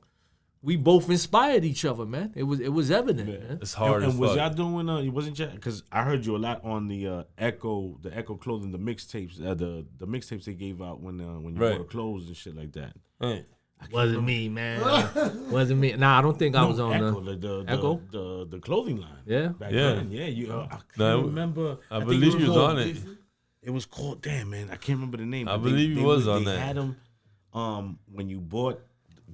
S4: we both inspired each other, man. It was evident, man.
S2: It's hard
S3: and
S2: as
S3: was
S2: fuck.
S3: y'all doing, it wasn't y'all, because I heard you a lot on the Echo Clothing, the mixtapes, the mixtapes they gave out when you wore the clothes and shit like that.
S4: Right. Wasn't me, man. Wasn't me. Nah, I don't think I was on
S3: Echo, the clothing line.
S4: Yeah,
S3: back then. Yeah, you. I can't remember.
S2: I believe you was on it.
S3: It was called. Damn, man, I can't remember the name.
S2: I believe you was on that.
S3: They had them. When you bought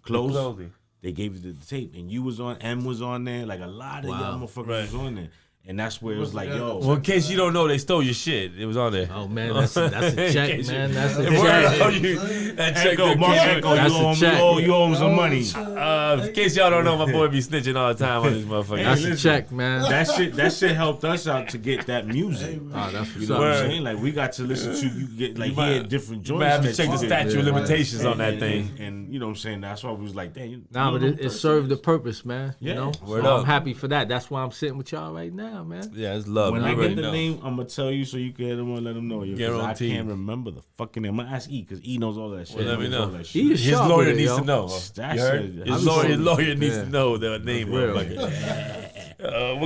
S3: clothes, they gave you the tape, and you was on. M was on there. Like a lot of y'all motherfuckers was on there. And that's where it was like, yo.
S2: Well, in case you don't know, they stole your shit. It was on there.
S4: Oh, man, that's a check, man. That's a check.
S2: That check,
S3: that's a check. You owe him some money.
S2: In case y'all don't know, my boy be snitching all the time on this motherfucker.
S4: That's a check, man.
S3: That shit helped us out to get that music.
S4: That's
S3: you know what I'm saying? Like, we got to listen to you get like hear different joints.
S2: You might have to check the statute of limitations on that thing.
S3: And you know what I'm saying? That's why we was like, damn.
S4: Nah, but it served the purpose, man. You know?
S2: So
S4: I'm happy for that. That's why I'm sitting with y'all right now, man.
S2: Yeah, it's love.
S3: When I get the name, I'm gonna tell you so you can let them know. I can't remember the fucking name. I'm gonna ask E because E knows all that shit.
S2: Well, let me know.
S4: His
S2: lawyer needs to know.
S3: His
S2: lawyer needs to know the name. We'll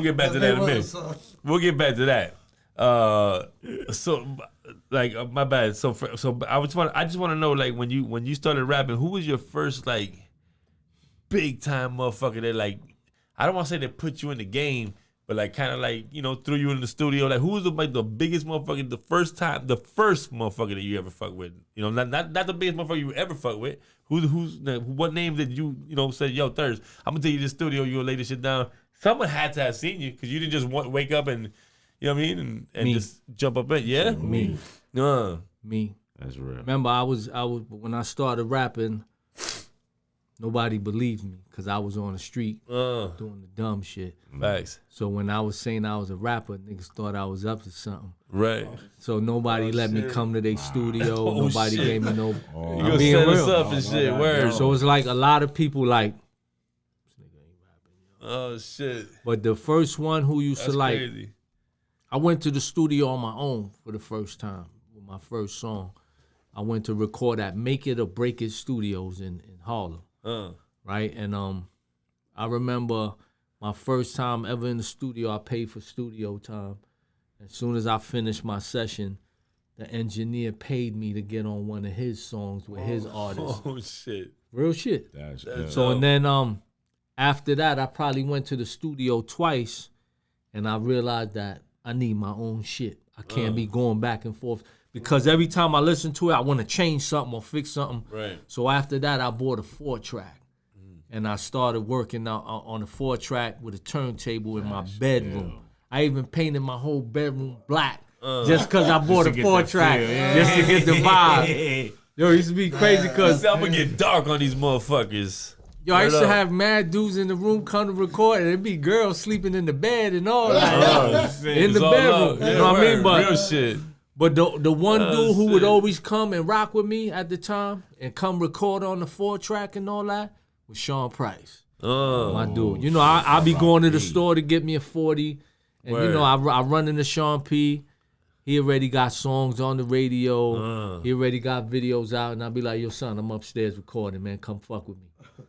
S2: get back to that in a minute. We'll get back to that. So, like, my bad. So I just want to know, like, when you started rapping, who was your first like big time motherfucker that, like, I don't want to say that put you in the game, but like kind of like, you know, threw you in the studio? Like, who was the biggest motherfucker, the first motherfucker that you ever fuck with? You know, not the biggest motherfucker you ever fuck with. What name did you know, said, yo, Thirst, I'm gonna take you to the studio, you'll lay this shit down. Someone had to have seen you, because you didn't just wake up and, you know what I mean, and just jump up in. Yeah?
S4: Me. Me.
S3: That's real.
S4: Remember, I was when I started rapping, nobody believed me because I was on the street doing the dumb shit.
S2: Facts.
S4: So when I was saying I was a rapper, niggas thought I was up to something.
S2: Right.
S4: So nobody let me come to their studio. Nobody gave me no.
S2: You gonna set us up and shit. Word.
S4: So it's like a lot of people like, this nigga ain't rapping.
S2: Oh shit.
S4: But the first one who used
S2: That's
S4: to like,
S2: crazy.
S4: I went to the studio on my own for the first time with my first song. I went to record at Make It or Break It Studios in Harlem. Right? And I remember my first time ever in the studio, I paid for studio time. As soon as I finished my session, the engineer paid me to get on one of his songs with his artist.
S2: Oh shit.
S4: Real shit.
S3: That's
S4: So and then after that, I probably went to the studio twice, and I realized that I need my own shit. I can't be going back and forth because every time I listen to it, I want to change something or fix something.
S2: Right.
S4: So after that, I bought a 4-track, and I started working out on a 4-track with a turntable in my bedroom. I even painted my whole bedroom black just because I bought a 4-track, just to get the vibe. Yo, it used to be crazy because
S2: I'm gonna get dark on these motherfuckers.
S4: Yo, I used to have mad dudes in the room come to record, and it'd be girls sleeping in the bed and all that. In the bedroom. You know what I mean? But
S2: real shit.
S4: But the one dude who would always come and rock with me at the time and come record on the 4-track and all that was Sean Price. My dude. You know, I be going to the store to get me a 40. And, you know, I run into Sean P. He already got songs on the radio. He already got videos out. And I'll be like, yo, son, I'm upstairs recording, man. Come fuck with me.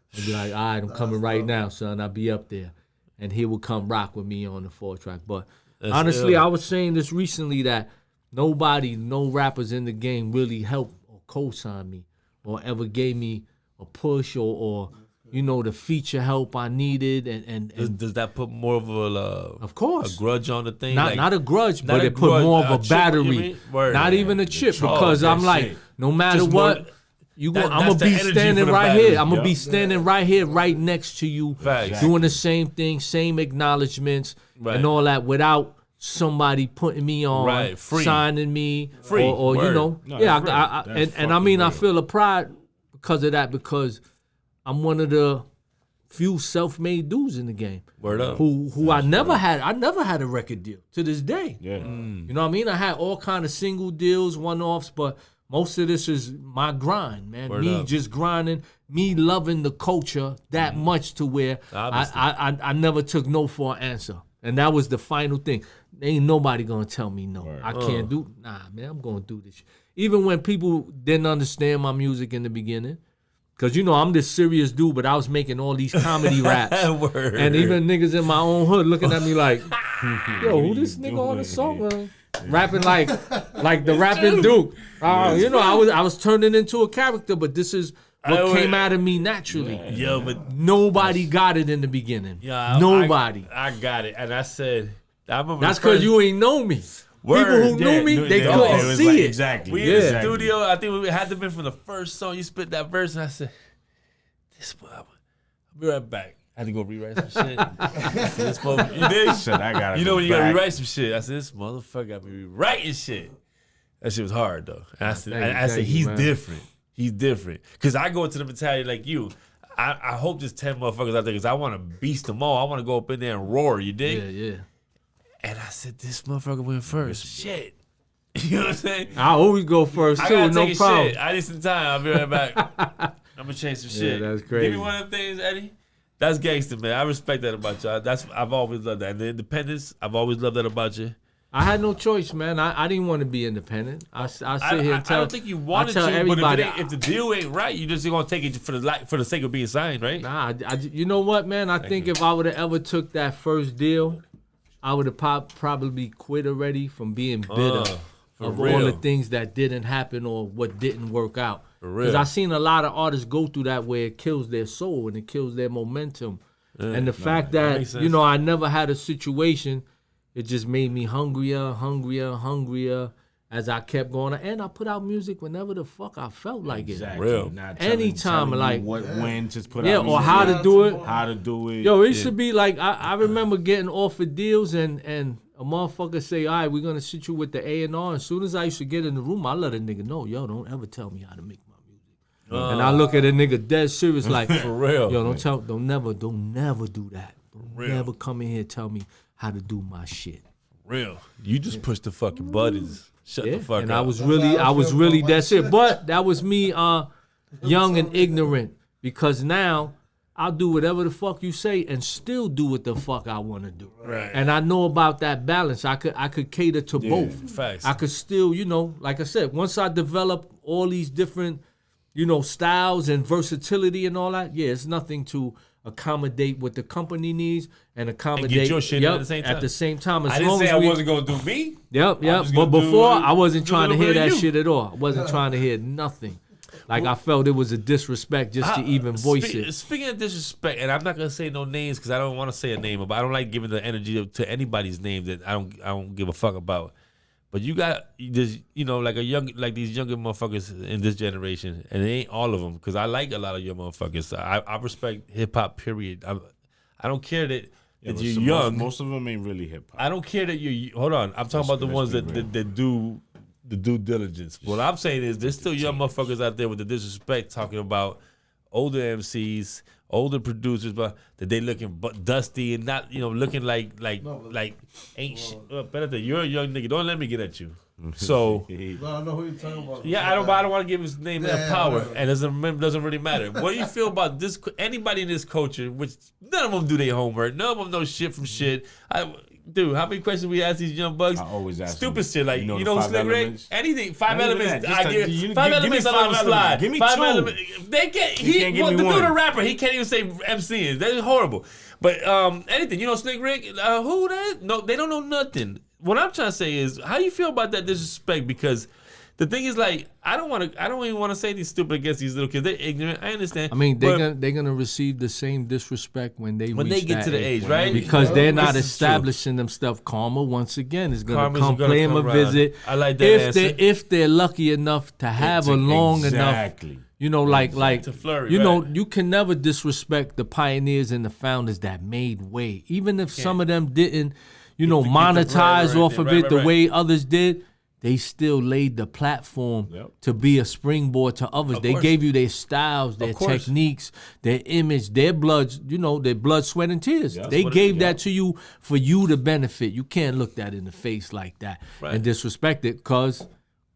S4: He'd be like, all right, I'm coming right now, son. I'll be up there. And he would come rock with me on the 4-track. But honestly, I was saying this recently that no rappers in the game really helped or co-signed me or ever gave me a push or you know, the feature help I needed. And
S2: does that put more of
S4: of course,
S2: a grudge on the thing?
S4: Not a grudge, but it put more of a battery. Not even a chip, because I'm like, no matter what, I'm gonna be standing right here. I'm gonna be standing right here, right next to you, doing the same thing, same acknowledgments and all that, without somebody putting me on, signing me, or you know, I mean, I feel a pride because of that, because I'm one of the few self-made dudes in the game.
S2: Word up.
S4: Who I never had a record deal to this day. Yeah. You know what I mean? I had all kind of single deals, one-offs, but most of this is my grind, man.
S2: Word
S4: me
S2: up.
S4: just grinding, me loving the culture that much to where I never took no for an answer. And that was the final thing. Ain't nobody gonna tell me no. I can't do. Nah, man, I'm gonna do this shit. Even when people didn't understand my music in the beginning. Cause you know I'm this serious dude, but I was making all these comedy raps, and even niggas in my own hood looking at me like, "Yo, who this nigga on the song, rapping like the rapping Duke?" You know, I was turning into a character, but this is what came out of me naturally.
S2: Yeah, but
S4: nobody got it in the beginning.
S2: Yeah,
S4: nobody.
S2: I got it, and I said,
S4: that's because you ain't know me. People who knew me, they couldn't see it.
S3: Exactly.
S2: We in the studio. I think we had to be from the first song. You spit that verse, and I said, "This boy, I'll be right back." I had to go rewrite some shit. You did?
S3: Shit, I got it.
S2: You know when you gotta rewrite some shit. I said, "This motherfucker got me rewriting shit." That shit was hard though. And I said, "He's different. He's different." Because I go into the mentality like you. I hope there's 10 motherfuckers out there because I want to beast them all. I want to go up in there and roar. You dig?
S4: Yeah.
S2: And I said, this motherfucker went first. Shit. You know what I'm saying?
S4: I always go first, too. No problem.
S2: Shit. I need some time. I'll be right back. I'm going to change some shit.
S4: Yeah, that's crazy.
S2: Give me one of them things, Eddie. That's gangster, man. I respect that about y'all. I've always loved that. And the independence, I've always loved that about you.
S4: I had no choice, man. I didn't want to be independent. I sit here and tell.
S2: I don't think you wanted to,
S4: everybody,
S2: but if the deal ain't right, you just gonna take it for the sake of being signed, right?
S4: Nah, you know what, man? I think if I would have ever took that first deal, I would have probably quit already from being bitter of all the things that didn't happen or what didn't work out. Because I seen a lot of artists go through that where it kills their soul and it kills their momentum. And the fact that, you know, I never had a situation, it just made me hungrier as I kept going. And I put out music whenever the fuck I felt like it.
S2: Real.
S4: Anytime, like
S3: when to put out music.
S4: or how to do it.
S3: How to do it.
S4: Yo, it should be like I remember getting offered deals and a motherfucker say, all right, we're gonna sit you with the A&R. As soon as I used to get in the room, I let a nigga know, yo, don't ever tell me how to make my music. And I look at a nigga dead serious like,
S2: for real.
S4: Yo, don't never do that. Don't never come in here and tell me how to do my shit.
S2: Real. You just push the fucking buttons. Shut the fuck
S4: and
S2: up.
S4: I was really that's it. But that was me young and ignorant, because now I'll do whatever the fuck you say and still do what the fuck I want to do.
S2: Right.
S4: And I know about that balance. I could cater to both.
S2: Facts.
S4: I could still, you know, like I said, once I develop all these different, you know, styles and versatility and all that, yeah, it's nothing to accommodate what the company needs and accommodate
S2: get your shit at the same time.
S4: At the same time, as
S2: I didn't
S4: long
S2: say
S4: as
S2: I
S4: we,
S2: wasn't gonna do me.
S4: Yep. But before I wasn't trying to hear that shit at all. I wasn't trying to hear nothing. Like I felt it was a disrespect just to even voice it.
S2: Speaking of disrespect, and I'm not gonna say no names because I don't want to say a name, but I don't like giving the energy to anybody's name that I don't give a fuck about. But you got this, like these younger motherfuckers in this generation, and it ain't all of them because I like a lot of young motherfuckers. I respect hip hop. Period. I don't care that you're young.
S3: Most of them ain't really hip hop.
S2: I don't care that you. Hold on, I'm talking about the ones that do the due diligence. What I'm saying is there's still young motherfuckers out there with the disrespect talking about older MCs, older producers, but that they looking dusty and not, looking like ain't shit. Better than you're a young nigga. Don't let me get at you. So
S5: I know who you're talking about.
S2: yeah, I don't want to give his name that power, and it doesn't really matter. What do you feel about this? Anybody in this culture, which none of them do their homework, none of them know shit from shit. Dude, how many questions we ask these young bugs?
S3: I always ask
S2: stupid
S3: them,
S2: shit like
S3: the
S2: Slick Rick?
S3: elements?
S2: Anything, 5 elements.
S3: Just
S2: I give
S3: give
S2: 5
S3: me
S2: elements. I
S3: 5
S2: let him slide.
S3: elements. Give me
S2: 5
S3: 2.
S2: elements. They can't.
S3: He can't give me
S2: the
S3: one.
S2: dude a rapper. He can't even say MCing. That's horrible. But anything, Slick Rick? Who that? No, they don't know nothing. What I'm trying to say is, how do you feel about that disrespect? Because the thing is, like, I don't even want to say anything stupid against these little kids. They're ignorant. I understand.
S4: I mean, they're gonna receive the same disrespect when they
S2: get to the age, right?
S4: Because they're not establishing themselves. Karma, once again, is gonna come
S2: gonna
S4: play them a
S2: around.
S4: visit.
S2: I like that answer.
S4: If they're lucky enough to have a long enough,
S2: to flourish,
S4: you can never disrespect the pioneers and the founders that made way. Even if some of them didn't, monetize off of it the way others did. They still laid the platform to be a springboard to others. They gave you their styles, their techniques, their image, their blood, their blood, sweat, and tears. They gave that to you for you to benefit. You can't look that in the face like that and disrespect it, because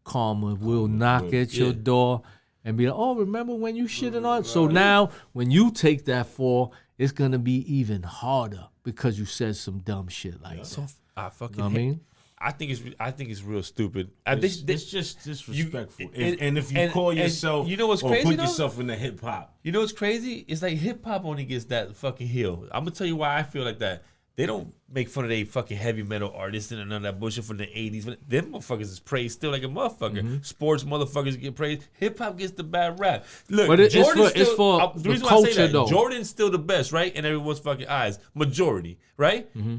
S4: karma will knock at your door and be like, oh, remember when you shitted on it? So now when you take that fall, it's going to be even harder because you said some dumb shit like that.
S2: So I fucking
S4: know what I mean?
S2: I think it's real stupid.
S3: It's just disrespectful. And if you call yourself,
S2: what's crazy,
S3: or put yourself in the hip hop.
S2: You know what's crazy? It's like hip hop only gets that fucking heel. I'm gonna tell you why I feel like that. They don't make fun of they fucking heavy metal artists and none of that bullshit from the 80s. Them motherfuckers is praised still like a motherfucker. Mm-hmm. Sports motherfuckers get praised. Hip hop gets the bad rap. Look,
S4: but it's for the
S2: reason
S4: culture,
S2: why I say that,
S4: though.
S2: Jordan's still the best, right? In everyone's fucking eyes. Majority, right? Mm-hmm.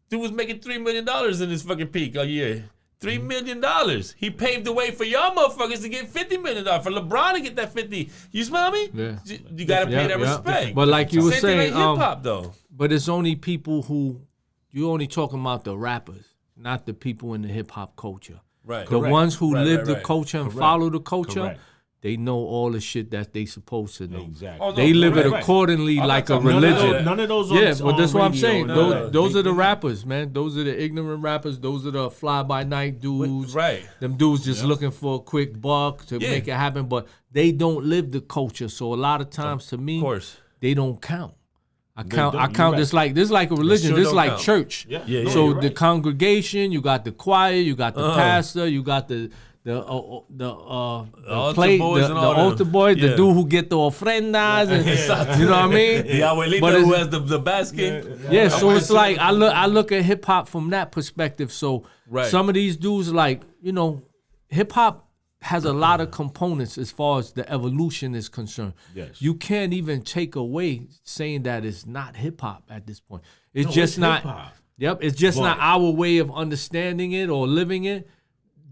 S2: Dude was making $3 million in his fucking peak a year. $3 million. He paved the way for y'all motherfuckers to get $50 million. For LeBron to get that 50. You smell me?
S4: Yeah.
S2: You gotta pay that respect.
S4: But like you were saying,
S2: hip hop though.
S4: But it's only people who you're only talking about the rappers, not the people in the hip hop culture.
S2: Right.
S4: The ones who live the culture and
S3: Correct.
S4: follow the culture.
S3: Correct.
S4: They know all the shit that they supposed to know.
S3: Exactly.
S2: Oh, no,
S4: they live it
S2: right.
S4: accordingly like a religion.
S3: None of those.
S4: Yeah, but that's what I'm saying.
S3: No.
S4: Those are the rappers, man. Those are the ignorant rappers. Those are the fly-by-night dudes.
S2: Right.
S4: Them dudes just looking for a quick buck to make it happen, but they don't live the culture. So a lot of times, to me, they don't count. I count this like a religion. This like count. Church.
S3: Yeah.
S4: So the congregation, you got the choir, you got the pastor, you got the altar boys, the dude who get the ofrendas, and you know what I mean?
S2: The abuelita who has the basket.
S4: Yeah, so it's like I look at hip hop from that perspective. So some of these dudes, like, hip hop has a lot of components as far as the evolution is concerned.
S3: Yes.
S4: You can't even take away saying that it's not hip hop at this point. It's just not.
S3: Hip-hop.
S4: Yep, it's just not our way of understanding it or living it.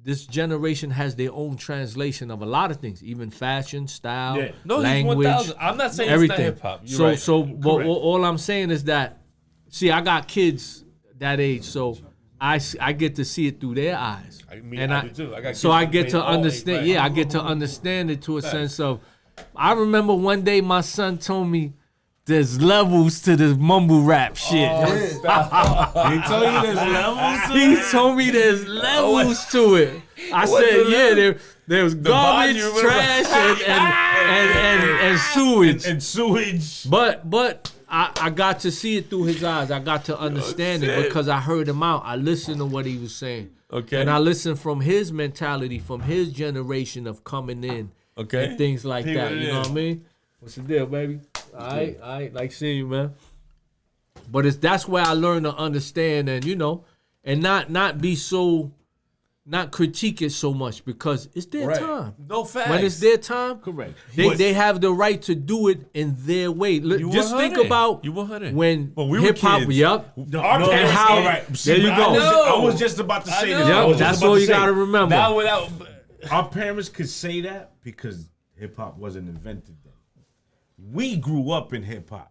S4: This generation has their own translation of a lot of things, even fashion, style, language.
S2: I'm not saying
S4: everything.
S2: It's not hip hop.
S4: But all I'm saying is that, see, I got kids that age, so I get to see it through their eyes.
S2: I do too.
S4: I get to understand. I get to understand it to a sense of. I remember one day my son told me, there's levels to this mumble rap shit.
S3: He told you there's levels to
S4: He told me there's levels to it. I said, there was garbage, trash, and sewage.
S3: And sewage.
S4: But I got to see it through his eyes. I got to understand it because I heard him out. I listened to what he was saying.
S2: Okay.
S4: And I listened from his mentality, from his generation of coming in.
S2: Okay.
S4: And things like that. You know what I mean? What's the deal, baby? I like seeing you, man. But that's where I learned to understand and and not be so, not critique it so much because it's their time.
S2: No facts.
S4: When it's their time,
S3: correct.
S4: They have the right to do it in their way. Just think about when hip hop. Yep. And how?
S3: Right.
S4: There you go.
S3: I was just about to say this.
S4: Yep. That's all you gotta remember.
S2: Now without
S3: our parents could say that because hip hop wasn't invented then. We grew up in hip hop.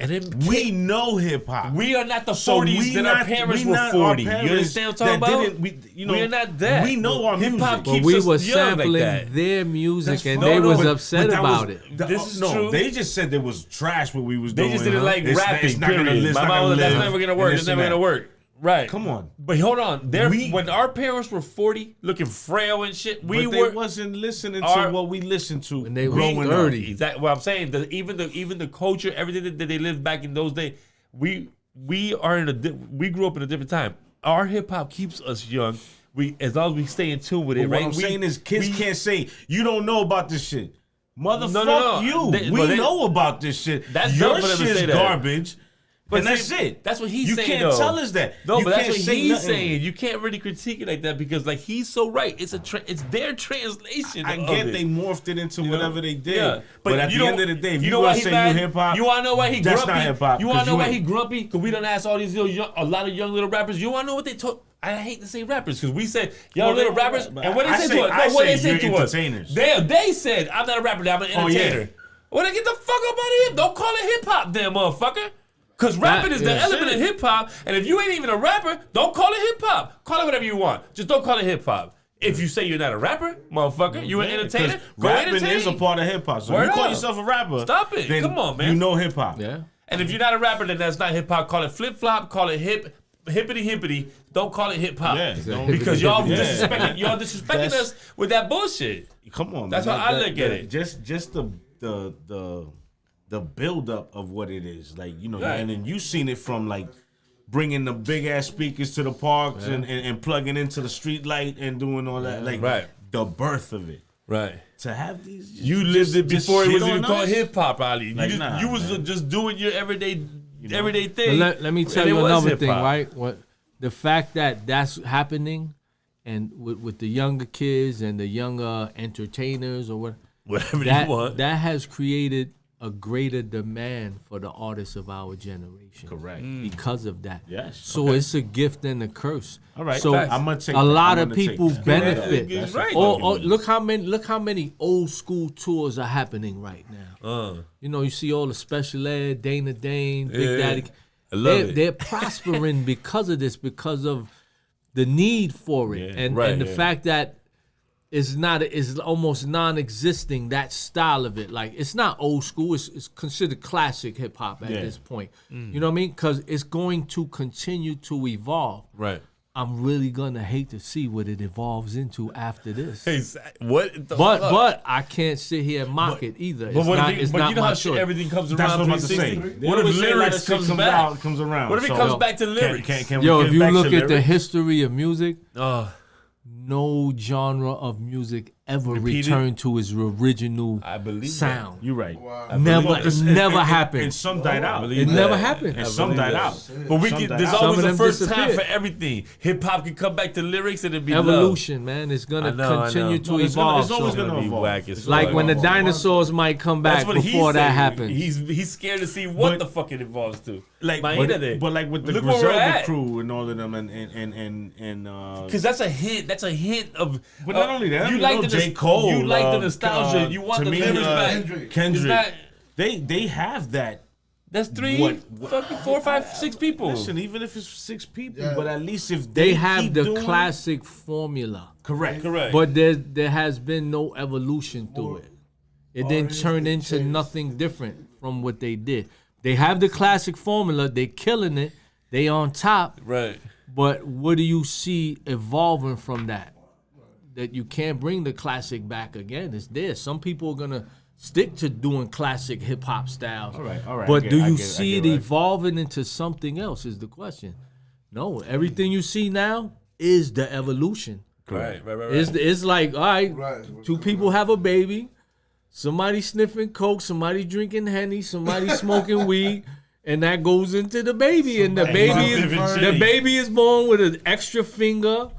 S2: And then
S3: we know hip hop.
S2: We are not the 40s that our parents were 40. You understand what I'm talking about? We are not that.
S3: We know our music.
S4: But we were sampling their music and they was upset about it.
S2: This is true.
S3: They just said it was trash what we was doing.
S2: They just didn't like rapping, period. My mom was like, that's never going to work. It's never going to work. Right.
S3: Come on.
S2: But hold on. When our parents were 40, looking frail and shit, they
S3: wasn't listening to what we listened to
S4: when they were
S3: growing
S4: 30.
S3: up.
S2: Exactly what I'm saying. Even the culture, everything that they lived back in those days, we grew up in a different time. Our hip hop keeps us young. As long as we stay in tune with it, right?
S3: What I'm saying is kids can't say, you don't know about this shit. Motherfucker,
S2: no.
S3: you. We know about this shit.
S2: That's
S3: your
S2: dumb for them to say
S3: shit's
S2: that.
S3: garbage.
S2: But
S3: and that's it.
S2: That's what he's saying.
S3: You can't tell us that.
S2: No,
S3: you
S2: but that's what he's
S3: nothing.
S2: saying. You can't really critique it like that because, like, he's so right. It's their translation.
S3: I get they morphed it into whatever they did.
S2: Yeah.
S3: But at the end of the day, if you want to say you hip hop,
S2: you want to know why he grumpy?
S3: That's not hip hop.
S2: You want to know why he grumpy? Because we done asked all these a lot of young little rappers. You want to know what they told? I hate to say rappers because we said young little rappers, and what they say to us? What they say to us? They said I'm not a rapper. I'm an entertainer. Well, then get the fuck up out of here. Don't call it hip hop, then, motherfucker. Because rapping is the element of hip hop, and if you ain't even a rapper, don't call it hip hop. Call it whatever you want. Just don't call it hip hop. If you say you're not a rapper, motherfucker, you an entertainer.
S3: Rapping is a part of hip hop. So if you call yourself a rapper,
S2: stop it. Come on, man.
S3: You know hip hop.
S4: Yeah.
S2: And if you're not a rapper, then that's not hip hop. Call it flip flop. Call it hippity. Don't call it hip hop.
S3: Yeah,
S2: because y'all disrespecting us with that bullshit.
S3: Come on,
S2: that's how I look at it.
S3: Just the build up of what it is, like and then you seen it from like bringing the big ass speakers to the parks and plugging into the street light and doing all that, like the birth of it.
S2: Right.
S3: To have these,
S2: you lived it before it was even called hip hop, Ali.
S3: Like,
S2: you was just doing your everyday thing.
S4: Let me tell you another thing, right? The fact that that's happening, and with the younger kids and the younger entertainers or
S2: whatever you want,
S4: that has created a greater demand for the artists of our generation.
S3: Correct.
S4: Because of that.
S3: Yes.
S4: So it's a gift and a curse.
S3: All right.
S4: So
S3: I'm gonna take
S4: a lot of people benefit.
S2: That's right.
S4: Look how many old school tours are happening right now. You see all the special ed, Dana Dane, Big Daddy.
S2: I love it.
S4: They're prospering because of this, because of the need for it, and the fact that it's almost non-existing, that style of it. Like, it's not old school. It's considered classic hip hop at this point. You know what I mean? Because it's going to continue to evolve.
S2: Right.
S4: I'm really gonna hate to see what it evolves into after this.
S2: But
S4: I can't sit here and mock it either.
S2: But
S4: It's not
S2: you know
S4: my
S2: how
S4: choice.
S2: everything comes around.
S3: That's what I'm about to say.
S2: What if lyrics comes around? What if it comes back to lyrics?
S3: Can we
S4: Yo,
S3: get
S4: if you
S3: back
S4: look
S3: to
S4: at the
S3: lyrics?
S4: history of music, no genre of music ever returned to its original sound.
S3: You're right.
S4: Wow. Never happened.
S3: And some died out.
S4: It never happened.
S3: And some died out.
S2: But there's always a first time for everything. Hip hop can come back to lyrics and it'd be
S4: evolution, man. It's gonna continue to evolve.
S3: It's always gonna evolve.
S4: Like when the dinosaurs might come back before that happens.
S2: He's scared to see what the fuck it evolves to.
S3: Like, but like with the Griselda crew and all of them, and
S2: because that's a hint. That's a hint of.
S3: But not only that,
S2: you like
S3: J. Cole.
S2: You like the nostalgia. You want the lyrics back.
S3: Kendrick. They have that.
S2: That's 4, 5, 6 people.
S3: Listen, even if it's 6 people, but at least if
S4: they have the classic formula.
S3: Correct.
S4: But there has been no evolution through it. It didn't turn into nothing different from what they did. They have the classic formula. They're killing it. They on top.
S2: Right.
S4: But what do you see evolving from that? That you can't bring the classic back again. It's there. Some people are gonna stick to doing classic hip hop styles.
S3: All right.
S4: But do you see it evolving into something else? Is the question. No, everything you see now is the evolution.
S2: Right.
S4: It's like, all right, 2 people have a baby. somebody sniffing coke, somebody drinking Henny, somebody smoking weed, and that goes into the baby, and the baby is born with an extra finger.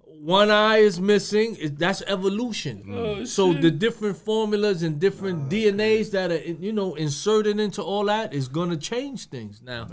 S4: One eye is missing. That's evolution. So the different formulas and different DNAs that are inserted into all that is gonna change things. Now,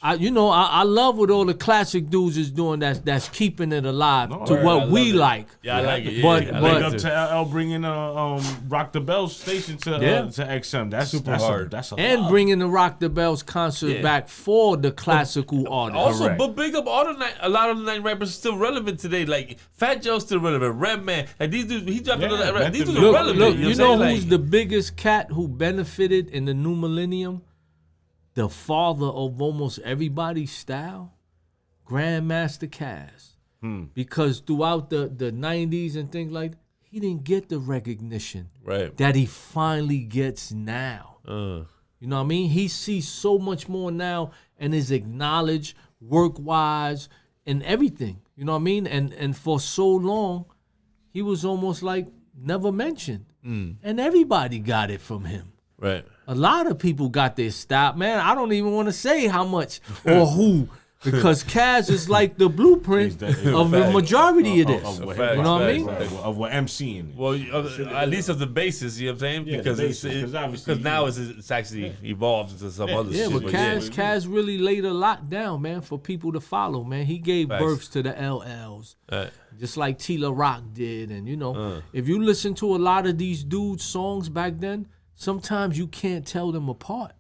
S4: I love what all the classic dudes is doing. That's keeping it alive to what we like.
S2: Yeah, I like it.
S3: But up to LL bringing Rock the Bells station to XM. That's super hard.
S4: And bringing the Rock the Bells concert back for the classical artists.
S2: Also, but big up all the a lot of the 90s rappers still relevant today. Like Fat Joe's still relevant. Redman, like these dudes, he dropped another. These dudes are relevant.
S4: Look, you know who's the biggest cat who benefited in the new millennium? The father of almost everybody's style, Grandmaster Caz. Because throughout the 90s and things like that, he didn't get the recognition that he finally gets now. You know what I mean? He sees so much more now and is acknowledged work-wise and everything. You know what I mean? And for so long, he was almost like never mentioned. And everybody got it from him.
S2: Right.
S4: A lot of people got their style. Man, I don't even want to say how much or who. Because Caz is like the blueprint of the majority of this. You know what I mean?
S3: Of what MCing.
S2: Well, at least of the basis, you know what I'm saying?
S3: Yeah,
S2: because now it's actually evolved into some other shit.
S4: But Caz really laid a lot down, man, for people to follow, man. He gave birth to the LLs. Just like Tila Rock did. And, if you listen to a lot of these dudes' songs back then, sometimes you can't tell them apart.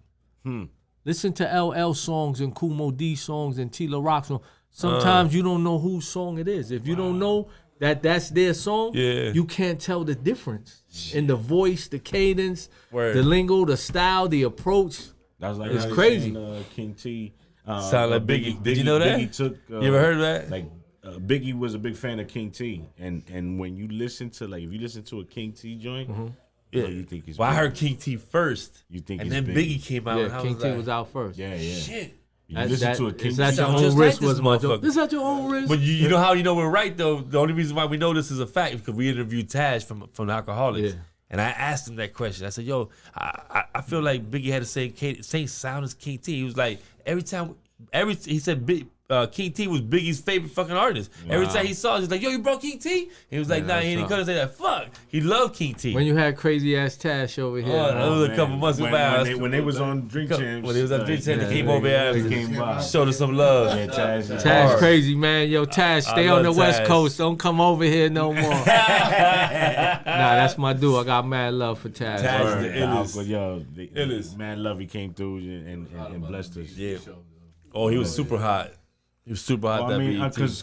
S4: Listen to LL songs and Kumo D songs and Tila Rock songs. Sometimes you don't know whose song it is. If you don't know that that's their song, you can't tell the difference in the voice, the cadence, the lingo, the style, the approach.
S3: That's like
S4: it's crazy.
S3: King T.
S2: Sound like Biggie. Did you know that?
S3: Biggie took,
S2: you ever heard of that?
S3: Like Biggie was a big fan of King T, and when you listen to if you listen to a King T joint. You think he's
S2: I heard King T first.
S3: You think
S2: and then Biggie came out.
S4: Yeah, King T was out first.
S3: Yeah.
S2: Shit.
S3: You listen to a King T.
S4: That's your own risk was my joke. This at your own risk.
S2: But you know how you know we're right though? The only reason why we know this is a fact is because we interviewed Taj from the Alcoholics. Yeah. And I asked him that question. I said, yo, I feel like Biggie had the same sound as King T. He was like, he said King T was Biggie's favorite fucking artist. Wow. Every time he saw it, he was like, yo, you brought King T? He was like, nah, he didn't come and say that. Fuck. He loved King T.
S4: When you had crazy ass Tash over here.
S2: That was a couple months ago.
S3: When they was on Drink Champs.
S2: When they was on Drink Champs, they came over here. Showed us some love.
S3: Yeah,
S4: Tash crazy, man. Yo, Tash, stay on the West Coast. Don't come over here no more. Nah, that's my dude. I got mad love for Tash.
S2: Tash the illest.
S3: Illest. Mad love, he came through and blessed us.
S2: Yeah. Oh, he was super hot. He was super hot.
S3: Well, because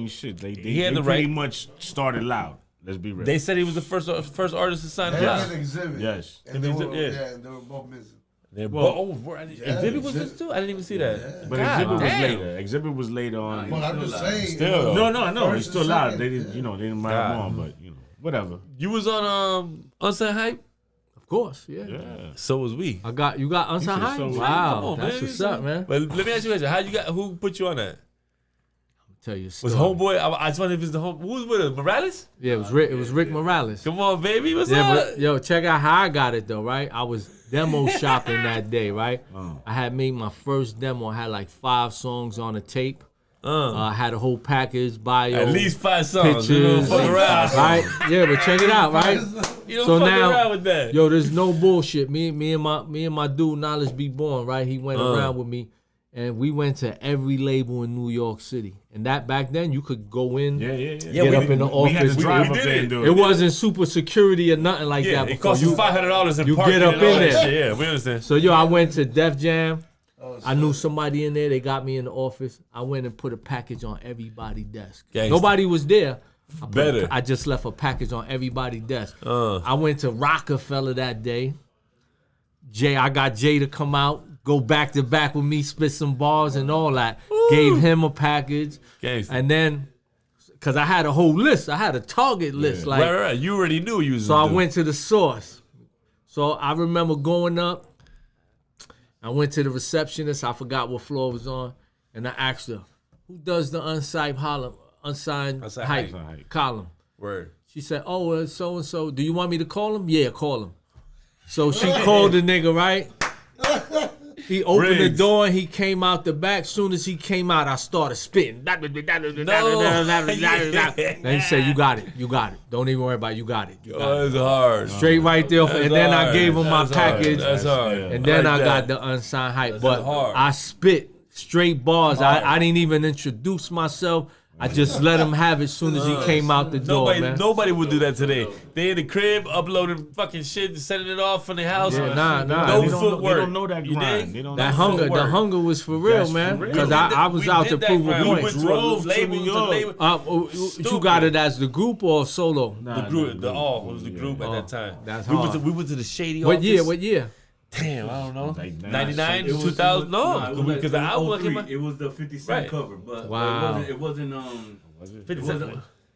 S3: shit, they pretty much started loud. Let's be real.
S2: They said he was the first artist to sign
S5: an exhibit.
S3: Yes.
S5: And they were both missing.
S2: Exhibit was missing too? I didn't even see that.
S3: Yeah. But Exhibit was later. Exhibit was later on.
S5: Well, I'm just saying.
S3: Still, no, he's still loud. They didn't, they didn't write him on, but whatever.
S2: You was on Unsigned Hype?
S4: Of course, yeah.
S2: So was we.
S4: You got Unsigned Hype? Wow, that's what's up, man.
S2: But let me ask you a question. Who put you on that?
S4: Tell you a story.
S2: Was Homeboy? I just wonder if it's the home. Who was with us? Morales?
S4: Yeah, it was Rick Morales.
S2: Come on, baby. What's up?
S4: But, yo, check out how I got it though, right? I was demo shopping that day, right? I had made my first demo. I had like 5 songs on a tape. I had a whole package, bio,
S2: at least 5 songs.
S4: Pictures,
S2: you don't fuck around,
S4: right? Yeah, but check it out, right?
S2: You don't fuck around with that.
S4: Yo, there's no bullshit. Me and my dude Knowledge Be Born, right? He went around with me. And we went to every label in New York City. And that back then, you could go in, get up in the office.
S3: We had to drive up there and do
S4: it. It wasn't super security or nothing like that.
S2: It cost you $500
S4: you get up in there.
S2: Yeah, we understand.
S4: So, I went to Def Jam. I knew somebody in there. They got me in the office. I went and put a package on everybody's desk.
S2: Gangsta.
S4: Nobody was there.
S2: Better.
S4: I just left a package on everybody's desk. I went to Rockefeller that day. I got Jay to come out. Go back to back with me, spit some bars and all that. Ooh. Gave him a package.
S2: Gangsta.
S4: And then, because I had a whole list. I had a target list. Like,
S2: right. You already knew you was
S4: So I went to the source. So I remember going up. I went to the receptionist. I forgot what floor it was on. And I asked her, who does the unsigned hype column?
S2: Word.
S4: She said, oh, so-and-so. Do you want me to call him? Yeah, call him. So she called the nigga, right? He opened the
S2: Riggs.
S4: door and he came out the back. Soon as he came out, I started spitting. Then he said, "You got it. You got it. Don't even worry about it. You got it. You got
S2: Oh,
S4: it."
S2: that's hard.
S4: Straight right there. And then I
S2: hard.
S4: gave him my
S2: That's hard.
S4: package.
S2: That's hard.
S4: And then
S2: Like
S4: I got
S2: that.
S4: the unsigned hype.
S2: That's
S4: But
S2: hard.
S4: I spit straight bars. I didn't even introduce myself. I just let him have it as soon as he came out the door, man.
S2: Nobody would do that today. They in the crib uploading fucking shit, sending it off from the house.
S4: Yeah, nah.
S2: No
S3: They
S2: footwork.
S3: don't know that
S2: You
S3: grind.
S2: dig?
S3: They don't
S4: That
S3: know
S4: hunger,
S2: footwork.
S4: the hunger was for real,
S3: That's
S4: man.
S3: for real.
S4: Because I was out to prove a
S2: We
S4: point.
S2: went to
S3: Drove to
S2: label
S3: New
S2: to
S3: York.
S2: label.
S4: You got it as the group or solo?
S2: The group, it was the group at that time.
S4: That's
S2: we went
S4: hard.
S2: we went to the shady
S4: What
S2: office.
S4: year? What year?
S2: Damn, I don't know.
S3: Like
S2: 99,
S6: It was-
S2: 2000?
S6: nah, it
S2: No,
S6: was
S2: because the
S6: like
S2: album
S6: 03.
S2: came out.
S6: It was the 50 Cent
S2: Right.
S6: cover, but
S4: Wow.
S6: it wasn't
S2: 50 Cent.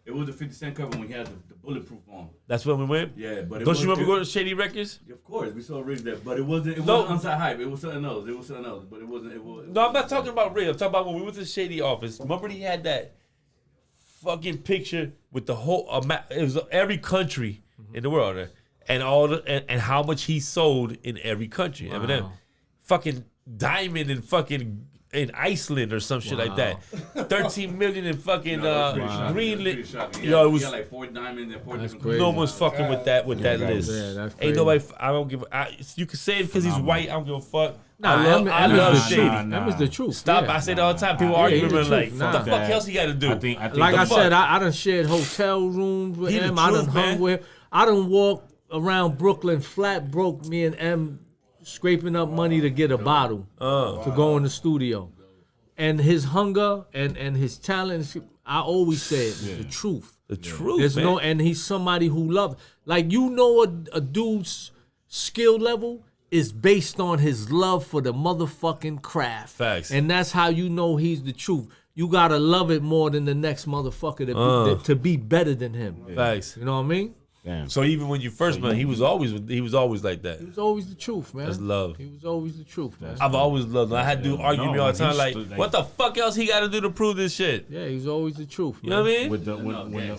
S6: it was the 50 Cent cover when he had the bulletproof on.
S2: That's when we went.
S6: Yeah, but
S2: Don't you remember going to Shady Records?
S6: Of course, we saw Riggs there, but it wasn't
S2: No.
S6: Unsigned Hype. It was something else. But it wasn't.
S2: No, I'm not talking about Ray. I'm talking about when we went to the Shady office. Remember he had that fucking picture with the whole it was every country in the world, and all and how much he sold in every country.
S4: Wow.
S2: Eminem, fucking diamond in fucking in Iceland or some shit like that. 13 million in fucking Greenland. Yo, it was.
S6: He had like 4 diamonds and 4
S4: That's
S6: different
S4: crazy.
S2: No one's fucking with that list.
S4: Yeah, that's
S2: Ain't
S4: crazy.
S2: nobody. I don't give. You can say it because he's white. I don't give a fuck.
S4: Nah,
S2: I love
S4: Eminem is the
S2: Shady.
S4: truth.
S3: Nah.
S4: Eminem is the truth.
S2: Stop!
S4: Yeah.
S2: I say it all the time. People
S4: Yeah,
S2: argue
S4: he's
S2: with
S4: the
S2: me like,
S4: truth.
S2: what
S4: Nah.
S2: the fuck else he got to do?
S3: I think
S4: Like
S2: the
S4: I
S2: fuck?
S4: said, I done shared hotel rooms with
S2: He the
S4: him. I done
S2: truth,
S4: hung
S2: man.
S4: with him. I done walked around Brooklyn flat broke, me and M scraping up money to get a bottle to go in the studio. And his hunger and his talent, I always say it, the truth.
S2: The truth,
S4: There's
S2: man.
S4: no, and he's somebody who loves, like, you know, a dude's skill level is based on his love for the motherfucking craft.
S2: Facts.
S4: And that's how you know he's the truth. You gotta love it more than the next motherfucker to be better than him.
S2: Facts.
S4: You know what I mean?
S3: Damn.
S2: So even when you first met, he was always like that.
S4: He was always the truth, man.
S2: That's love.
S4: He was always the truth, man.
S2: I've always loved him. I had to argue with me all the time,
S3: he's
S2: like,
S3: still, like-
S2: what the fuck else he got to do to prove this shit?
S4: Yeah, he's always the truth,
S2: You
S4: man.
S2: know what I mean?
S3: With the